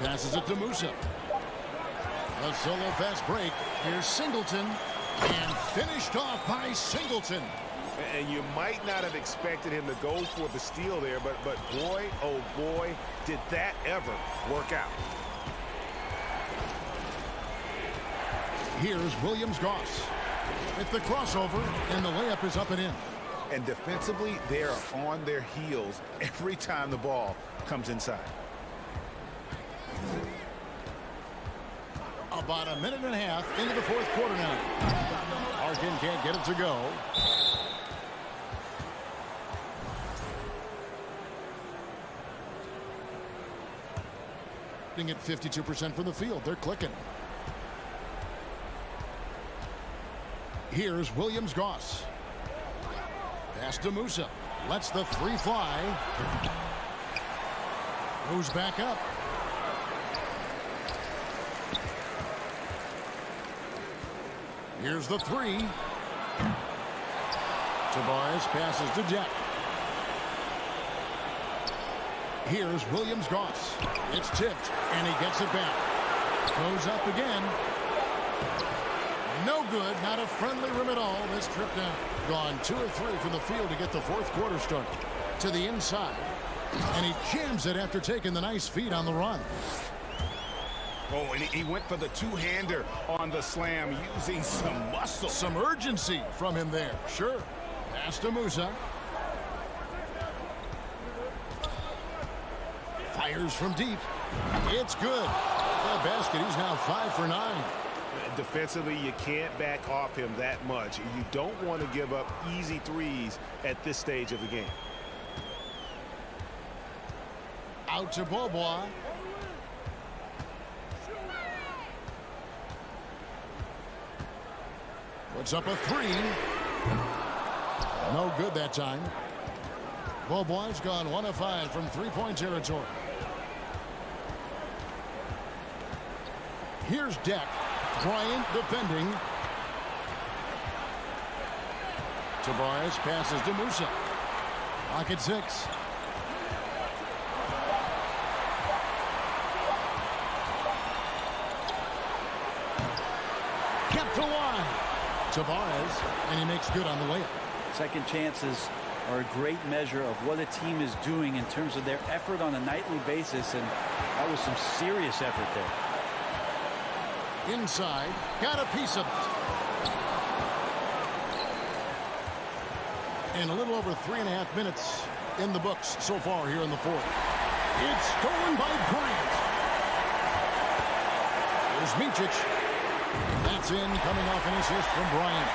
Passes it to Musa. A solo fast break. Here's Singleton. And finished off by Singleton. And you might not have expected him to go for the steal there, but boy, oh boy, did that ever work out. Here's Williams-Goss. It's the crossover, and the layup is up and in. And defensively, they are on their heels every time the ball comes inside. About a minute and a half into the 4th quarter now. Larkin can't get it to go. At 52% from the field. They're clicking. Here's Williams-Goss. Pass to Musa. Lets the 3 fly. Goes back up. Here's the 3. Tavares passes to Jack. Here's Williams-Goss. It's tipped, and he gets it back. Goes up again. No good. Not a friendly rim at all. This trip down. Gone 2 or 3 from the field to get the 4th quarter started. To the inside. And he jams it after taking the nice feed on the run. Oh, and he went for the 2-hander on the slam, using some muscle. Some urgency from him there. Sure. Pass to Musa. Fires from deep. It's good. That basket, he's now 5 for 9. Defensively, you can't back off him that much. You don't want to give up easy threes at this stage of the game. Out to Bobois. Puts up a 3. No good that time. Bobois gone 1 of 5 from 3-point territory. Here's Deck. Bryant defending. Tavares passes to Musa. Lock at 6. Kept to line. Tavares, and he makes good on the layup. Second chances are a great measure of what a team is doing in terms of their effort on a nightly basis, and that was some serious effort there. Inside, got a piece of it. And a little over 3.5 minutes in the books so far here in the 4th. It's stolen by Bryant. There's Micic. That's in, coming off an assist from Bryant.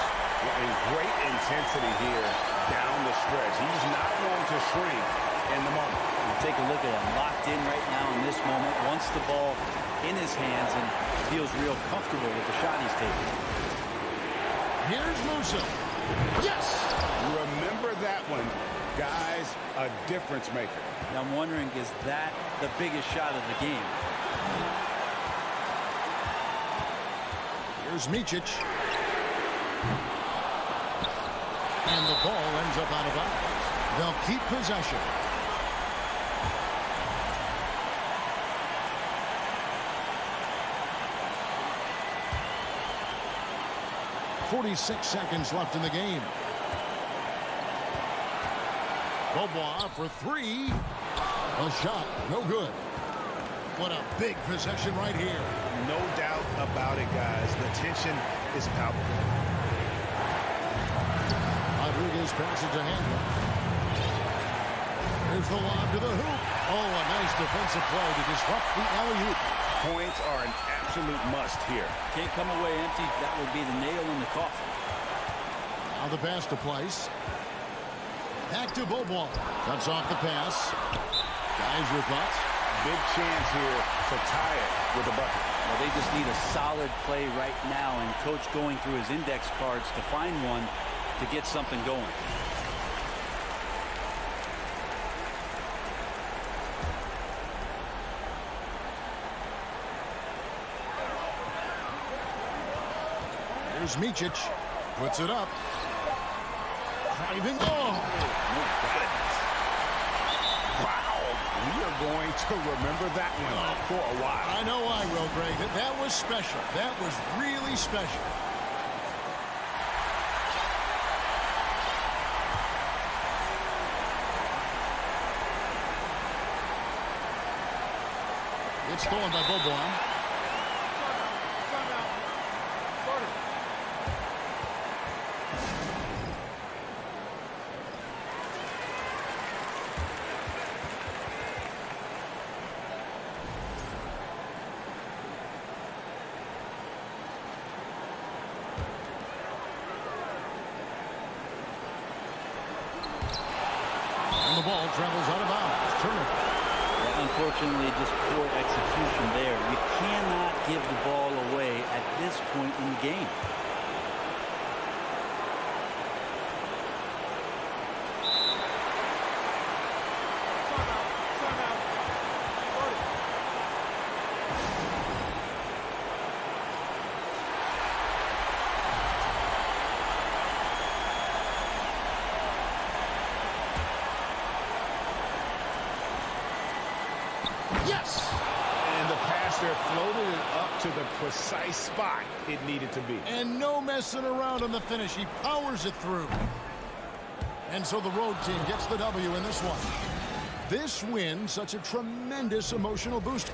And great intensity here down the stretch. He's not going to shrink in the moment. You take a look at him, locked in right now in this moment, wants the ball in his hands and feels real comfortable with the shot he's taking. Here's Musa. Yes! Remember that one. Guys, a difference maker. Now I'm wondering, is that the biggest shot of the game? Here's Micic. And the ball ends up out of bounds. They'll keep possession. .46 seconds left in the game. Beaubois for three. A shot, no good. What a big possession right here. No doubt about it, guys. The tension is palpable. Rodriguez passes to Handler. Here's the lob to the hoop. Oh, a nice defensive play to disrupt the alley-oop. Points are an absolute must here. Can't come away empty. That would be the nail in the coffin. Now the pass to Place. Back to Beaubois. Cuts off the pass. Guys, your thoughts? Big chance here to tie it with a bucket. Well, they just need a solid play right now, and Coach going through his index cards to find one to get something going. Here's Micic. Puts it up. Driving. Oh! Wow. We are going to remember that one for a while. I know I will, Greg. That was special. That was really special. It's stolen by Beaubois. The ball travels out of bounds. Turnover. Yeah, unfortunately, just poor execution there. You cannot give the ball away at this point in the game. Yes! And the pass there floated it up to the precise spot it needed to be. And no messing around on the finish. He powers it through. And so the road team gets the W in this one. This win, such a tremendous emotional boost.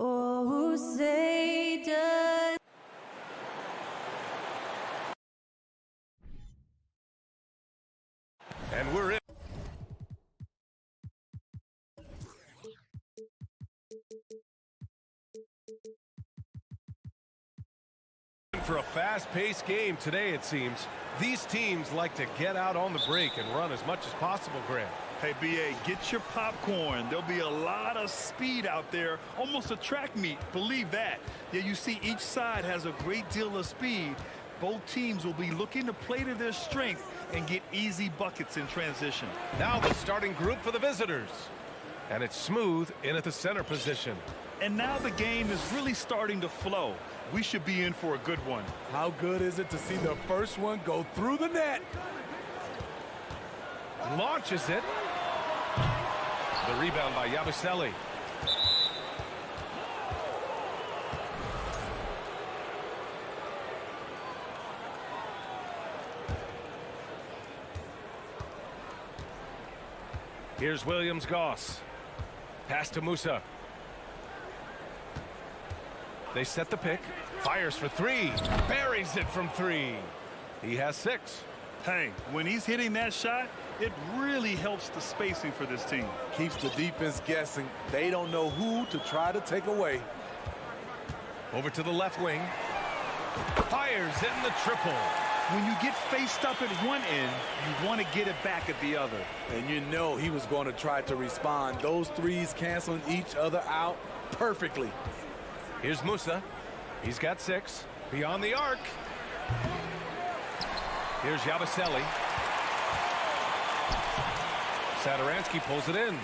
Oh, say does. And we're in. For a fast-paced game today, it seems. These teams like to get out on the break and run as much as possible, Grant. Hey, B.A., get your popcorn. There'll be a lot of speed out there, almost a track meet. Believe that. Yeah, you see each side has a great deal of speed. Both teams will be looking to play to their strength and get easy buckets in transition. Now the starting group for the visitors. And it's Smooth in at the center position. And now the game is really starting to flow. We should be in for a good one. How good is it to see the first one go through the net? Launches it. The rebound by Yabusele. Here's Williams-Goss. Pass to Musa. They set the pick. Fires for three. Buries it from three. He has 6. Hey, when he's hitting that shot, it really helps the spacing for this team. Keeps the defense guessing. They don't know who to try to take away. Over to the left wing. Fires in the triple. When you get faced up at one end, you want to get it back at the other. And you know he was going to try to respond. Those threes canceling each other out perfectly. Here's Musa. He's got 6. Beyond the arc. Here's Yabusele. Satoransky pulls it in.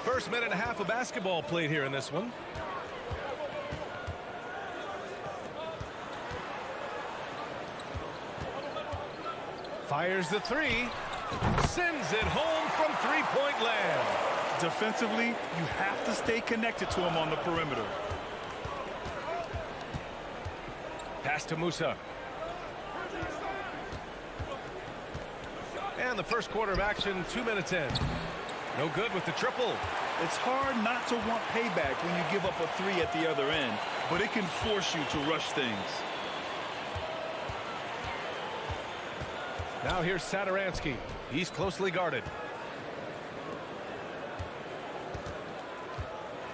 First minute and a half of basketball played here in this one. Fires the 3. Sends it home from three-point land. Defensively, you have to stay connected to him on the perimeter. Pass to Musa. And the first quarter of action, 2 minutes in. No good with the triple. It's hard not to want payback when you give up a 3 at the other end, but it can force you to rush things. Now here's Satoransky. He's closely guarded.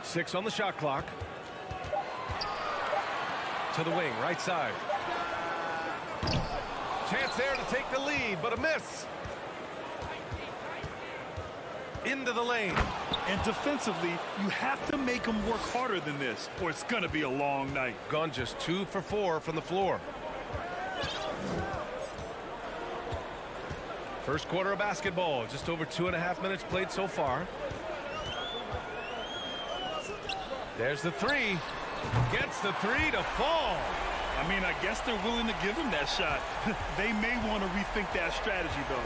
6 on the shot clock. To the wing, right side. Chance there to take the lead, but a miss. Into the lane. And defensively, you have to make them work harder than this, or it's going to be a long night. Gone just 2 for 4 from the floor. First quarter of basketball, just over 2.5 minutes played so far. There's the 3. Gets the 3 to fall. I mean, I guess they're willing to give him that shot. They may want to rethink that strategy, though.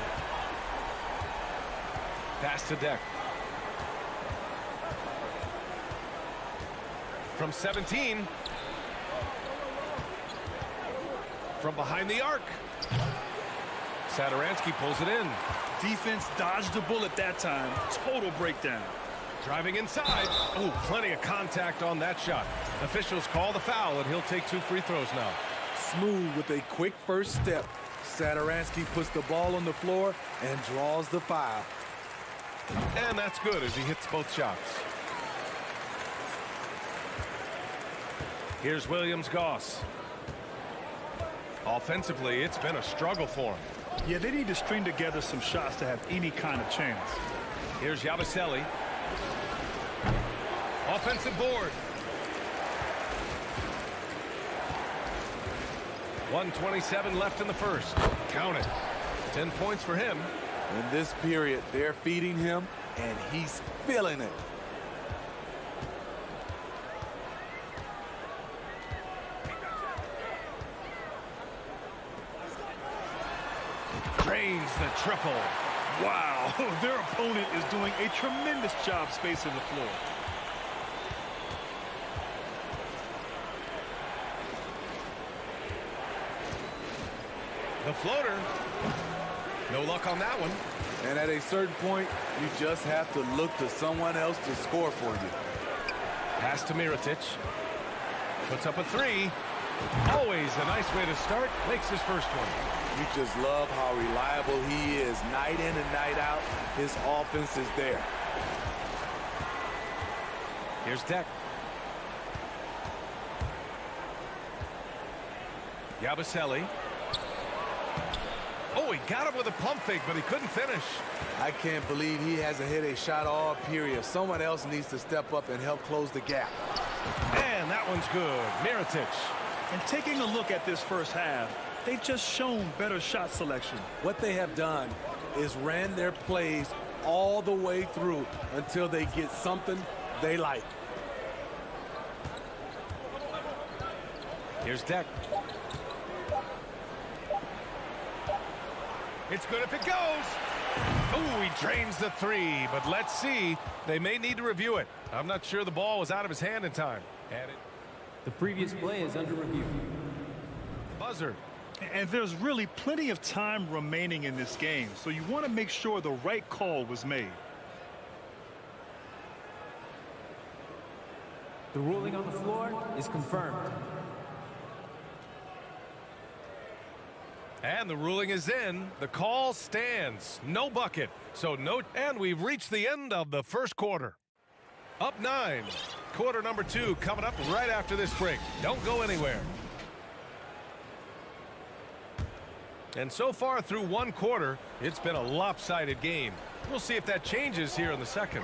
Pass to Deck. From 17. From behind the arc. Satoransky pulls it in. Defense dodged a bullet that time. Total breakdown. Driving inside. Oh, plenty of contact on that shot. Officials call the foul, and he'll take 2 free throws now. Smooth with a quick first step. Satoransky puts the ball on the floor and draws the foul. And that's good as he hits both shots. Here's Williams-Goss. Offensively, it's been a struggle for him. Yeah, they need to string together some shots to have any kind of chance. Here's Yabusele. Offensive board. 1:27 left in the first. Count it. 10 points for him. In this period, they're feeding him, and he's feeling it. Drains the triple. Wow, their opponent is doing a tremendous job spacing the floor. The floater. No luck on that one. And at a certain point, you just have to look to someone else to score for you. Pass to Mirotic. Puts up a 3. Always a nice way to start. Makes his first one. You just love how reliable he is night in and night out. His offense is there. Here's Deck. Yabusele. Oh, he got him with a pump fake, but he couldn't finish. I can't believe he hasn't hit a shot all period. Someone else needs to step up and help close the gap. And that one's good. Mirotic. And taking a look at this first half, they've just shown better shot selection. What they have done is ran their plays all the way through until they get something they like. Here's Deck. It's good if it goes. Oh, he drains the three, but let's see. They may need to review it. I'm not sure the ball was out of his hand in time. The previous play is under review. Buzzer. And there's really plenty of time remaining in this game, so you want to make sure the right call was made. The ruling on the floor is confirmed. And the ruling is in. The call stands. No bucket. So no. And we've reached the end of the first quarter. Up 9. Quarter number 2 coming up right after this break. Don't go anywhere. And so far through one quarter, it's been a lopsided game. We'll see if that changes here in the second.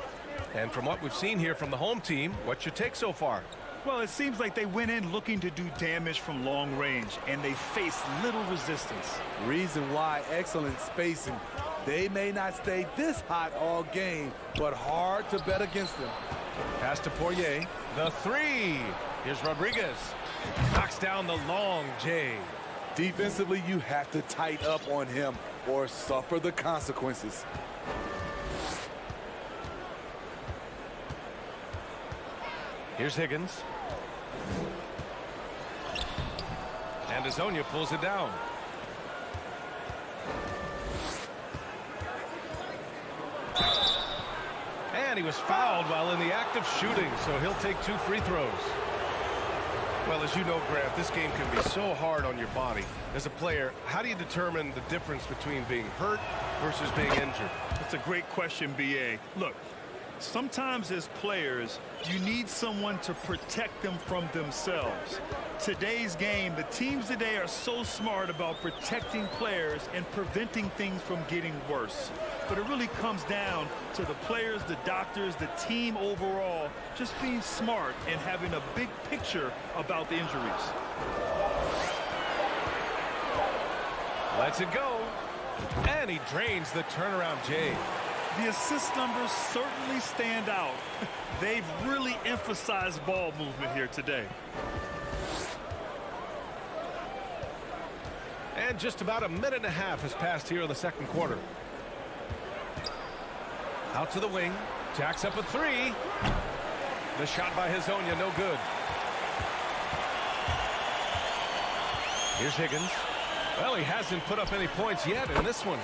And from what we've seen here from the home team, what's your take so far? Well, it seems like they went in looking to do damage from long range, and they faced little resistance. Reason why: excellent spacing. They may not stay this hot all game, but hard to bet against them. Pass to Poirier. The three. Here's Rodriguez. Knocks down the long J. Defensively, you have to tighten up on him or suffer the consequences. Here's Higgins. And Azonia pulls it down. And he was fouled while in the act of shooting, so he'll take 2 free throws. Well, as you know, Grant, this game can be so hard on your body. As a player, how do you determine the difference between being hurt versus being injured? That's a great question, B.A. Look, sometimes as players, you need someone to protect them from themselves. Today's game, the teams today are so smart about protecting players and preventing things from getting worse. But it really comes down to the players, the doctors, the team overall, just being smart and having a big picture about the injuries. Lets it go. And he drains the turnaround J. The assist numbers certainly stand out. They've really emphasized ball movement here today. And just about a minute and a half has passed here in the second quarter. Out to the wing. Jacks up a three. The shot by Hazonia, no good. Here's Higgins. Well, he hasn't put up any points yet in this one.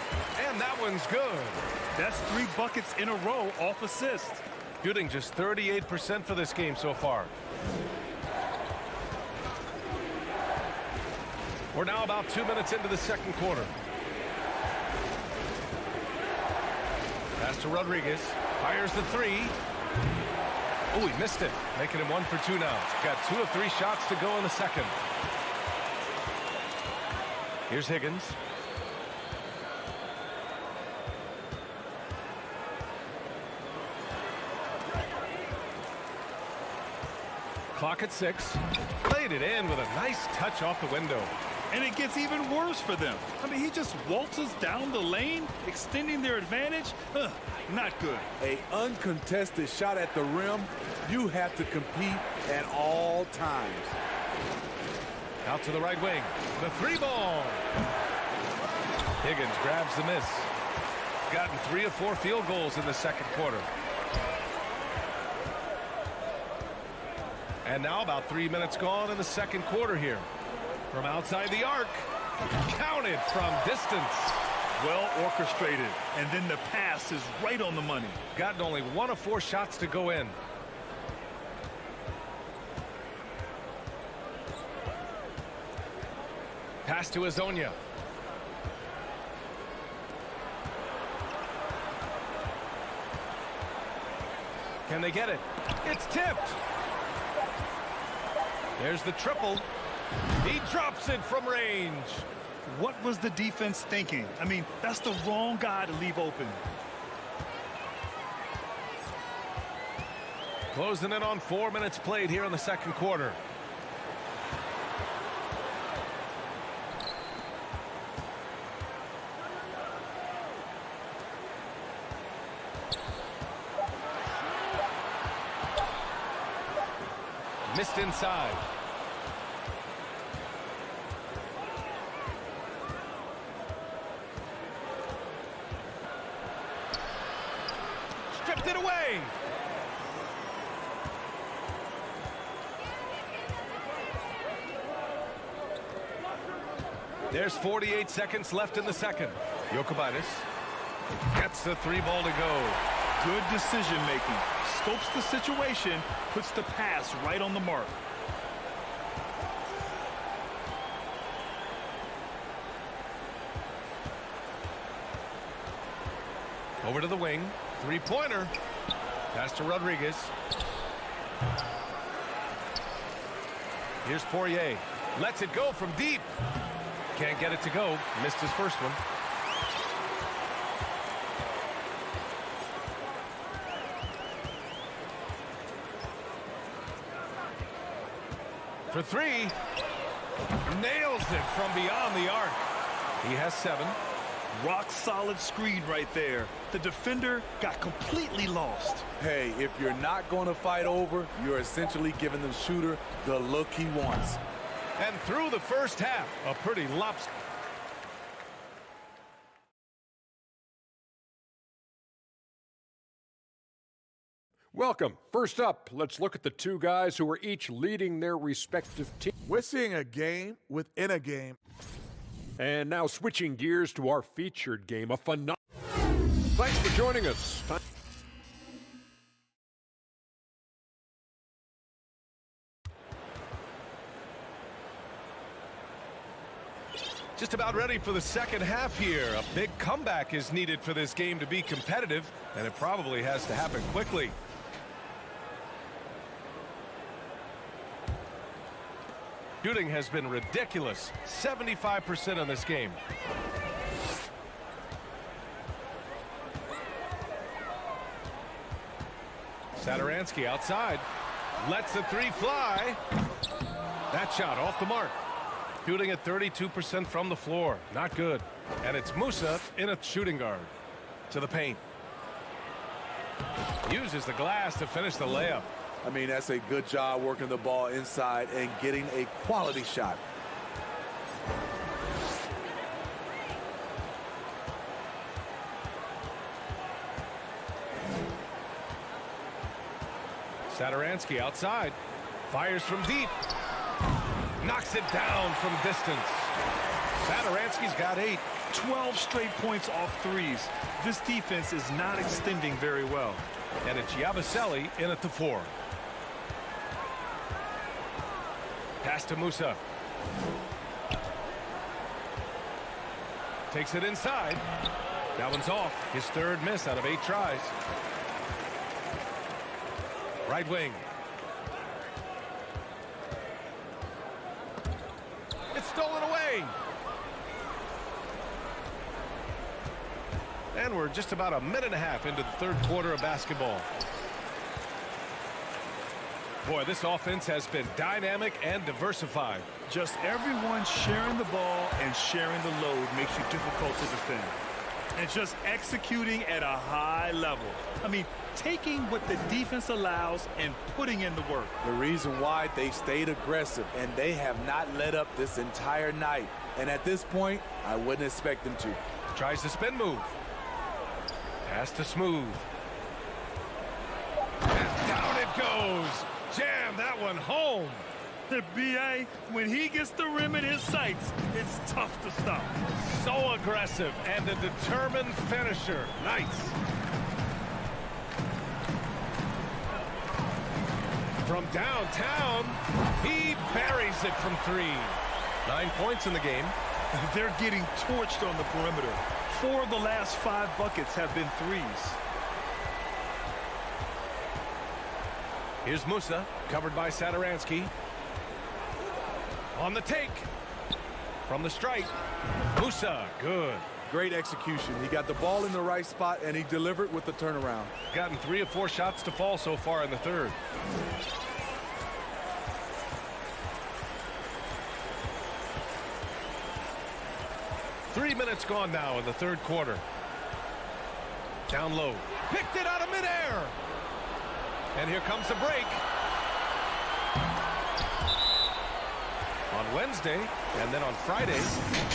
And that one's good. That's 3 buckets in a row off assist. Shooting just 38% for this game so far. We're now about 2 minutes into the second quarter. Pass to Rodriguez. Fires the three. Oh, he missed it. Making him 1 for 2 now. Got 2 of 3 shots to go in the second. Here's Higgins. Clock at 6. Played it in with a nice touch off the window. And it gets even worse for them. I mean, he just waltzes down the lane, extending their advantage. Not good. An uncontested shot at the rim, you have to compete at all times. Out to the right wing. The 3 ball. Higgins grabs the miss. Gotten 3 of 4 field goals in the second quarter. And now about 3 minutes gone in the second quarter here. From outside the arc. Counted from distance. Well orchestrated. And then the pass is right on the money. Gotten only 1 of 4 shots to go in. Pass to Hazonia. Can they get it? It's tipped. There's the triple. He drops it from range. What was the defense thinking? I mean, that's the wrong guy to leave open. Closing in on 4 minutes played here in the second quarter. Missed inside. Stripped it away. There's 48 seconds left in the second. Jokic gets the 3-ball to go. Good decision making. Scopes the situation, puts the pass right on the mark. Over to the wing. 3-pointer. Pass to Rodriguez. Here's Poirier. Lets it go from deep. Can't get it to go. Missed his first one. For 3. Nails it from beyond the arc. He has 7. Rock solid screen right there. The defender got completely lost. Hey, if you're not going to fight over, you're essentially giving the shooter the look he wants. And through the first half, a pretty lopsided. Welcome. First up, let's look at the two guys who are each leading their respective teams. We're seeing a game within a game. And now switching gears to our featured game, a phenomenal. Thanks for joining us. Just about ready for the second half here. A big comeback is needed for this game to be competitive, and it probably has to happen quickly. Shooting has been ridiculous. 75% on this game. Satoransky outside. Lets the 3 fly. That shot off the mark. Shooting at 32% from the floor. Not good. And it's Musa in a shooting guard. To the paint. Uses the glass to finish the layup. I mean, that's a good job working the ball inside and getting a quality shot. Satoransky outside. Fires from deep. Knocks it down from distance. Satoransky's got 8. 12 straight points off threes. This defense is not extending very well. And it's Yabusele in at the 4. Pass to Musa. Takes it inside. That one's off. His 3rd miss out of 8 tries. Right wing. It's stolen away. And we're just about a minute and a half into the 3rd quarter of basketball. Boy, this offense has been dynamic and diversified. Just everyone sharing the ball and sharing the load makes you difficult to defend. And just executing at a high level. I mean, taking what the defense allows and putting in the work. The reason why they stayed aggressive, and they have not let up this entire night. And at this point, I wouldn't expect them to. Tries the spin move. Pass to Smooth. And down it goes. Jam that one home. The BA, when he gets the rim in his sights, it's tough to stop. So aggressive and a determined finisher. Nice. From downtown, he buries it from 3. 9 points in the game. They're getting torched on the perimeter. 4 of the last 5 buckets have been threes. Here's Musa, covered by Satoransky. On the take. From the strike. Musa, good. Great execution. He got the ball in the right spot, and he delivered with the turnaround. Gotten 3 of 4 shots to fall so far in the 3rd. Three minutes gone now in the 3rd quarter. Down low. Picked it out of midair. And here comes the break. on Wednesday and then on Friday.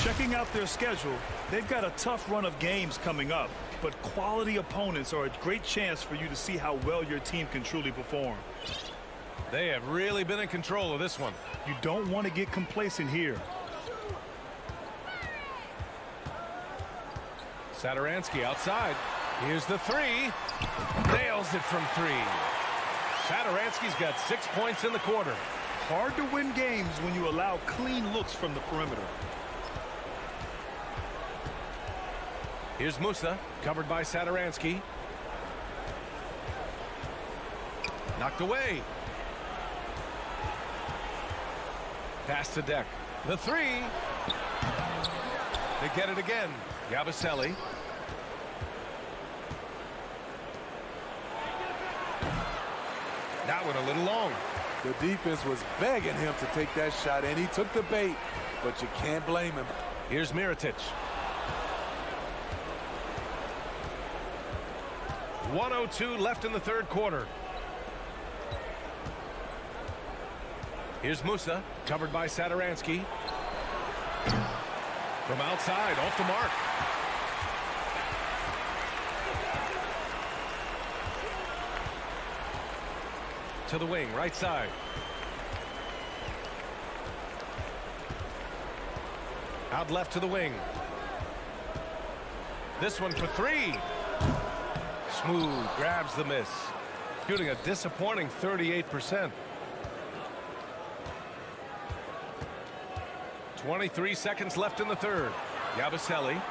Checking out their schedule, they've got a tough run of games coming up, but quality opponents are a great chance for you to see how well your team can truly perform. They have really been in control of this one. You don't want to get complacent here. Satoransky outside. Here's the three. Nails it from three. Satoransky's got 6 points in the quarter. Hard to win games when you allow clean looks from the perimeter. Here's Musa, covered by Satoransky. Knocked away. Pass to Deck. The three. They get it again. Yabusele. That one a little long. The defense was begging him to take that shot, and he took the bait, but you can't blame him. Here's Mirotic. 1:02 left in the third quarter. Here's Musa, covered by Satoransky. From outside, off the mark. To the wing, right side. Out left to the wing. This one for three. Smooth, grabs the miss. Shooting a disappointing 38%. 23 seconds left in the third. Yabusele.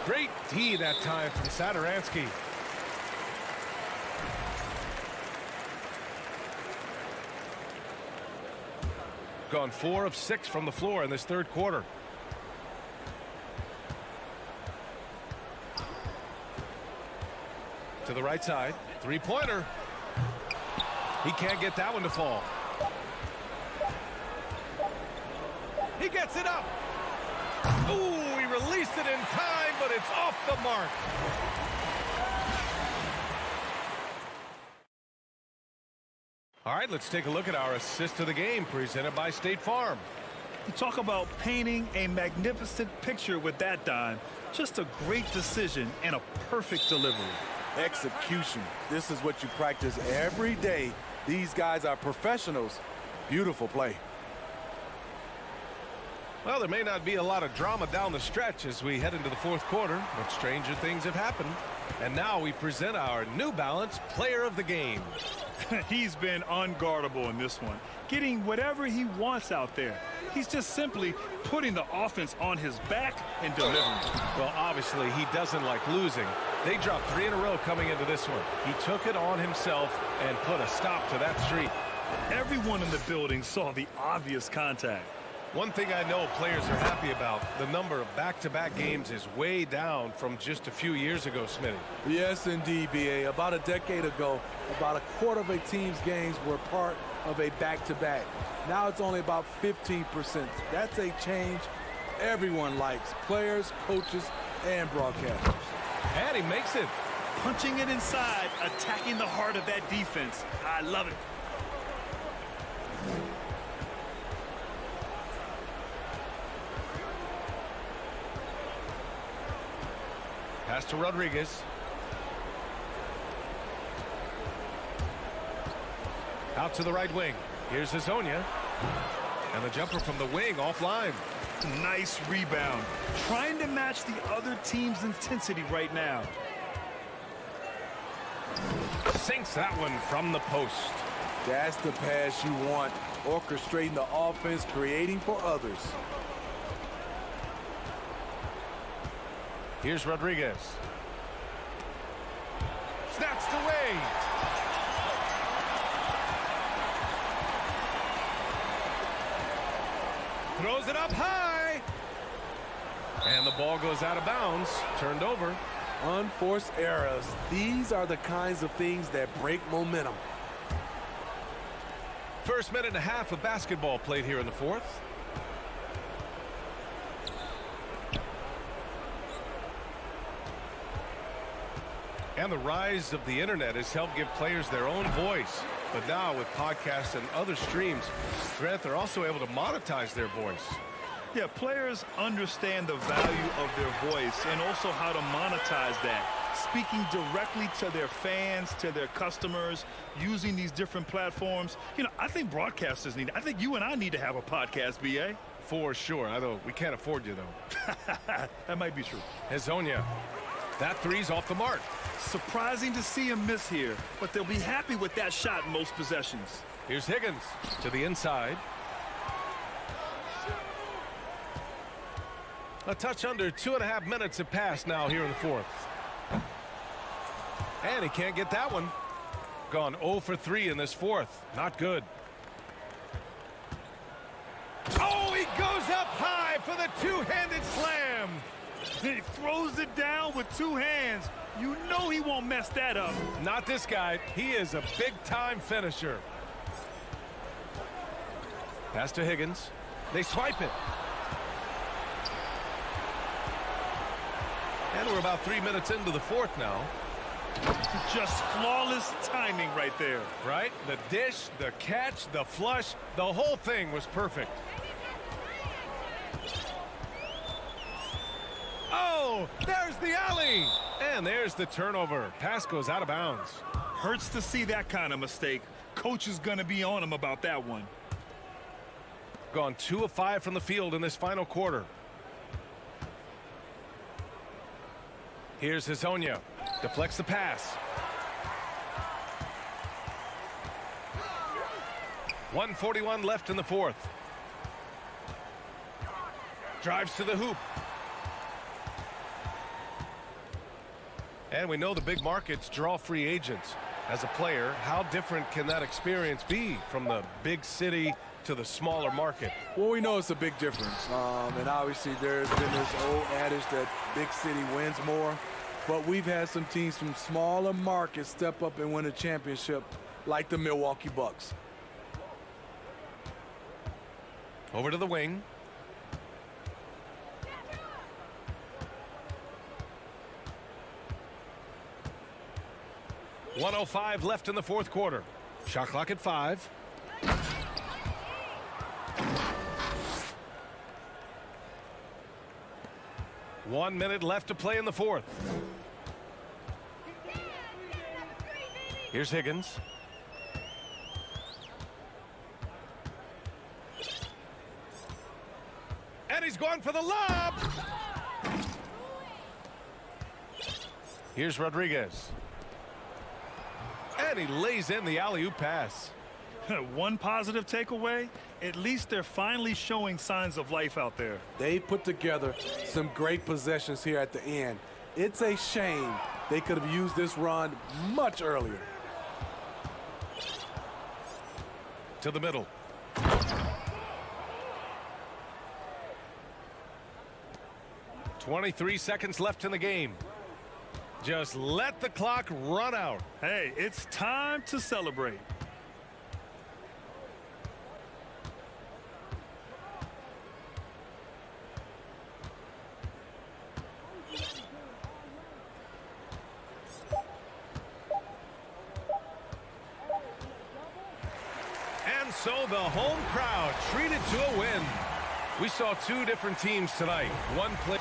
Great D that time from Satoransky. Gone 4 of 6 from the floor in this third quarter. To the right side. Three-pointer. He can't get that one to fall. He gets it up. Ooh, he released it in time, but it's off the mark. All right, let's take a look at our assist of the game presented by State Farm. You talk about painting a magnificent picture with that dime. Just a great decision and a perfect delivery. Execution. This is what you practice every day. These guys are professionals. Beautiful play. Well, there may not be a lot of drama down the stretch as we head into the fourth quarter, but stranger things have happened. And now we present our New Balance Player of the Game. He's been unguardable in this one, getting whatever he wants out there. He's just simply putting the offense on his back and delivering. Well, obviously, he doesn't like losing. They dropped 3 in a row coming into this one. He took it on himself and put a stop to that streak. Everyone in the building saw the obvious contact. One thing I know players are happy about, the number of back-to-back games is way down from just a few years ago, Smitty. Yes, indeed, B.A. About a decade ago, about a quarter of a team's games were part of a back-to-back. Now it's only about 15%. That's a change everyone likes, players, coaches, and broadcasters. And he makes it. Punching it inside, attacking the heart of that defense. I love it. Pass to Rodriguez. Out to the right wing. Here's Hazonia. And the jumper from the wing offline. Nice rebound. Trying to match the other team's intensity right now. Sinks that one from the post. That's the pass you want. Orchestrating the offense, creating for others. Here's Rodriguez. Snatched away. Throws it up high. And the ball goes out of bounds. Turned over. Unforced errors. These are the kinds of things that break momentum. First minute and a half of basketball played here in the fourth. And the rise of the internet has helped give players their own voice. But now with podcasts and other streams, Grant, they're also able to monetize their voice. Yeah, players understand the value of their voice and also how to monetize that. Speaking directly to their fans, to their customers, using these different platforms. You know, I think broadcasters need, I think you and I need to have a podcast, B.A. For sure, although we can't afford you, though. That might be true. Hezonja. That three's off the mark. Surprising to see him miss here, but they'll be happy with that shot in most possessions. Here's Higgins to the inside. A touch under 2.5 minutes have passed now here in the fourth. And he can't get that one. Gone 0 for 3 in this fourth. Not good. Oh, he goes up high for the two-handed slam. He throws it down with two hands. You know he won't mess that up. Not this guy. He is a big-time finisher. Pass to Higgins. They swipe it. And we're about 3 minutes into the fourth now. Just flawless timing right there. Right? The dish, the catch, the flush, the whole thing was perfect. Oh, there's the alley. And there's the turnover. Pass goes out of bounds. Hurts to see that kind of mistake. Coach is going to be on him about that one. Gone 2 of 5 from the field in this final quarter. Here's Hezonja. Deflects the pass. 1:41 left in the fourth. Drives to the hoop. And we know the big markets draw free agents. As a player, how different can that experience be from the big city to the smaller market? Well, we know it's a big difference. And obviously there's been this old adage that big city wins more. But we've had some teams from smaller markets step up and win a championship, like the Milwaukee Bucks. Over to the wing. .105 left in the fourth quarter. Shot clock at 5. One minute left to play in the fourth. Here's Higgins. And he's going for the lob. Here's Rodriguez. And he lays in the alley-oop pass. One positive takeaway, at least they're finally showing signs of life out there. They put together some great possessions here at the end. It's a shame they could have used this run much earlier. To the middle. .23 seconds left in the game. Just let the clock run out. Hey, it's time to celebrate. And so the home crowd treated to a win. We saw two different teams tonight. One play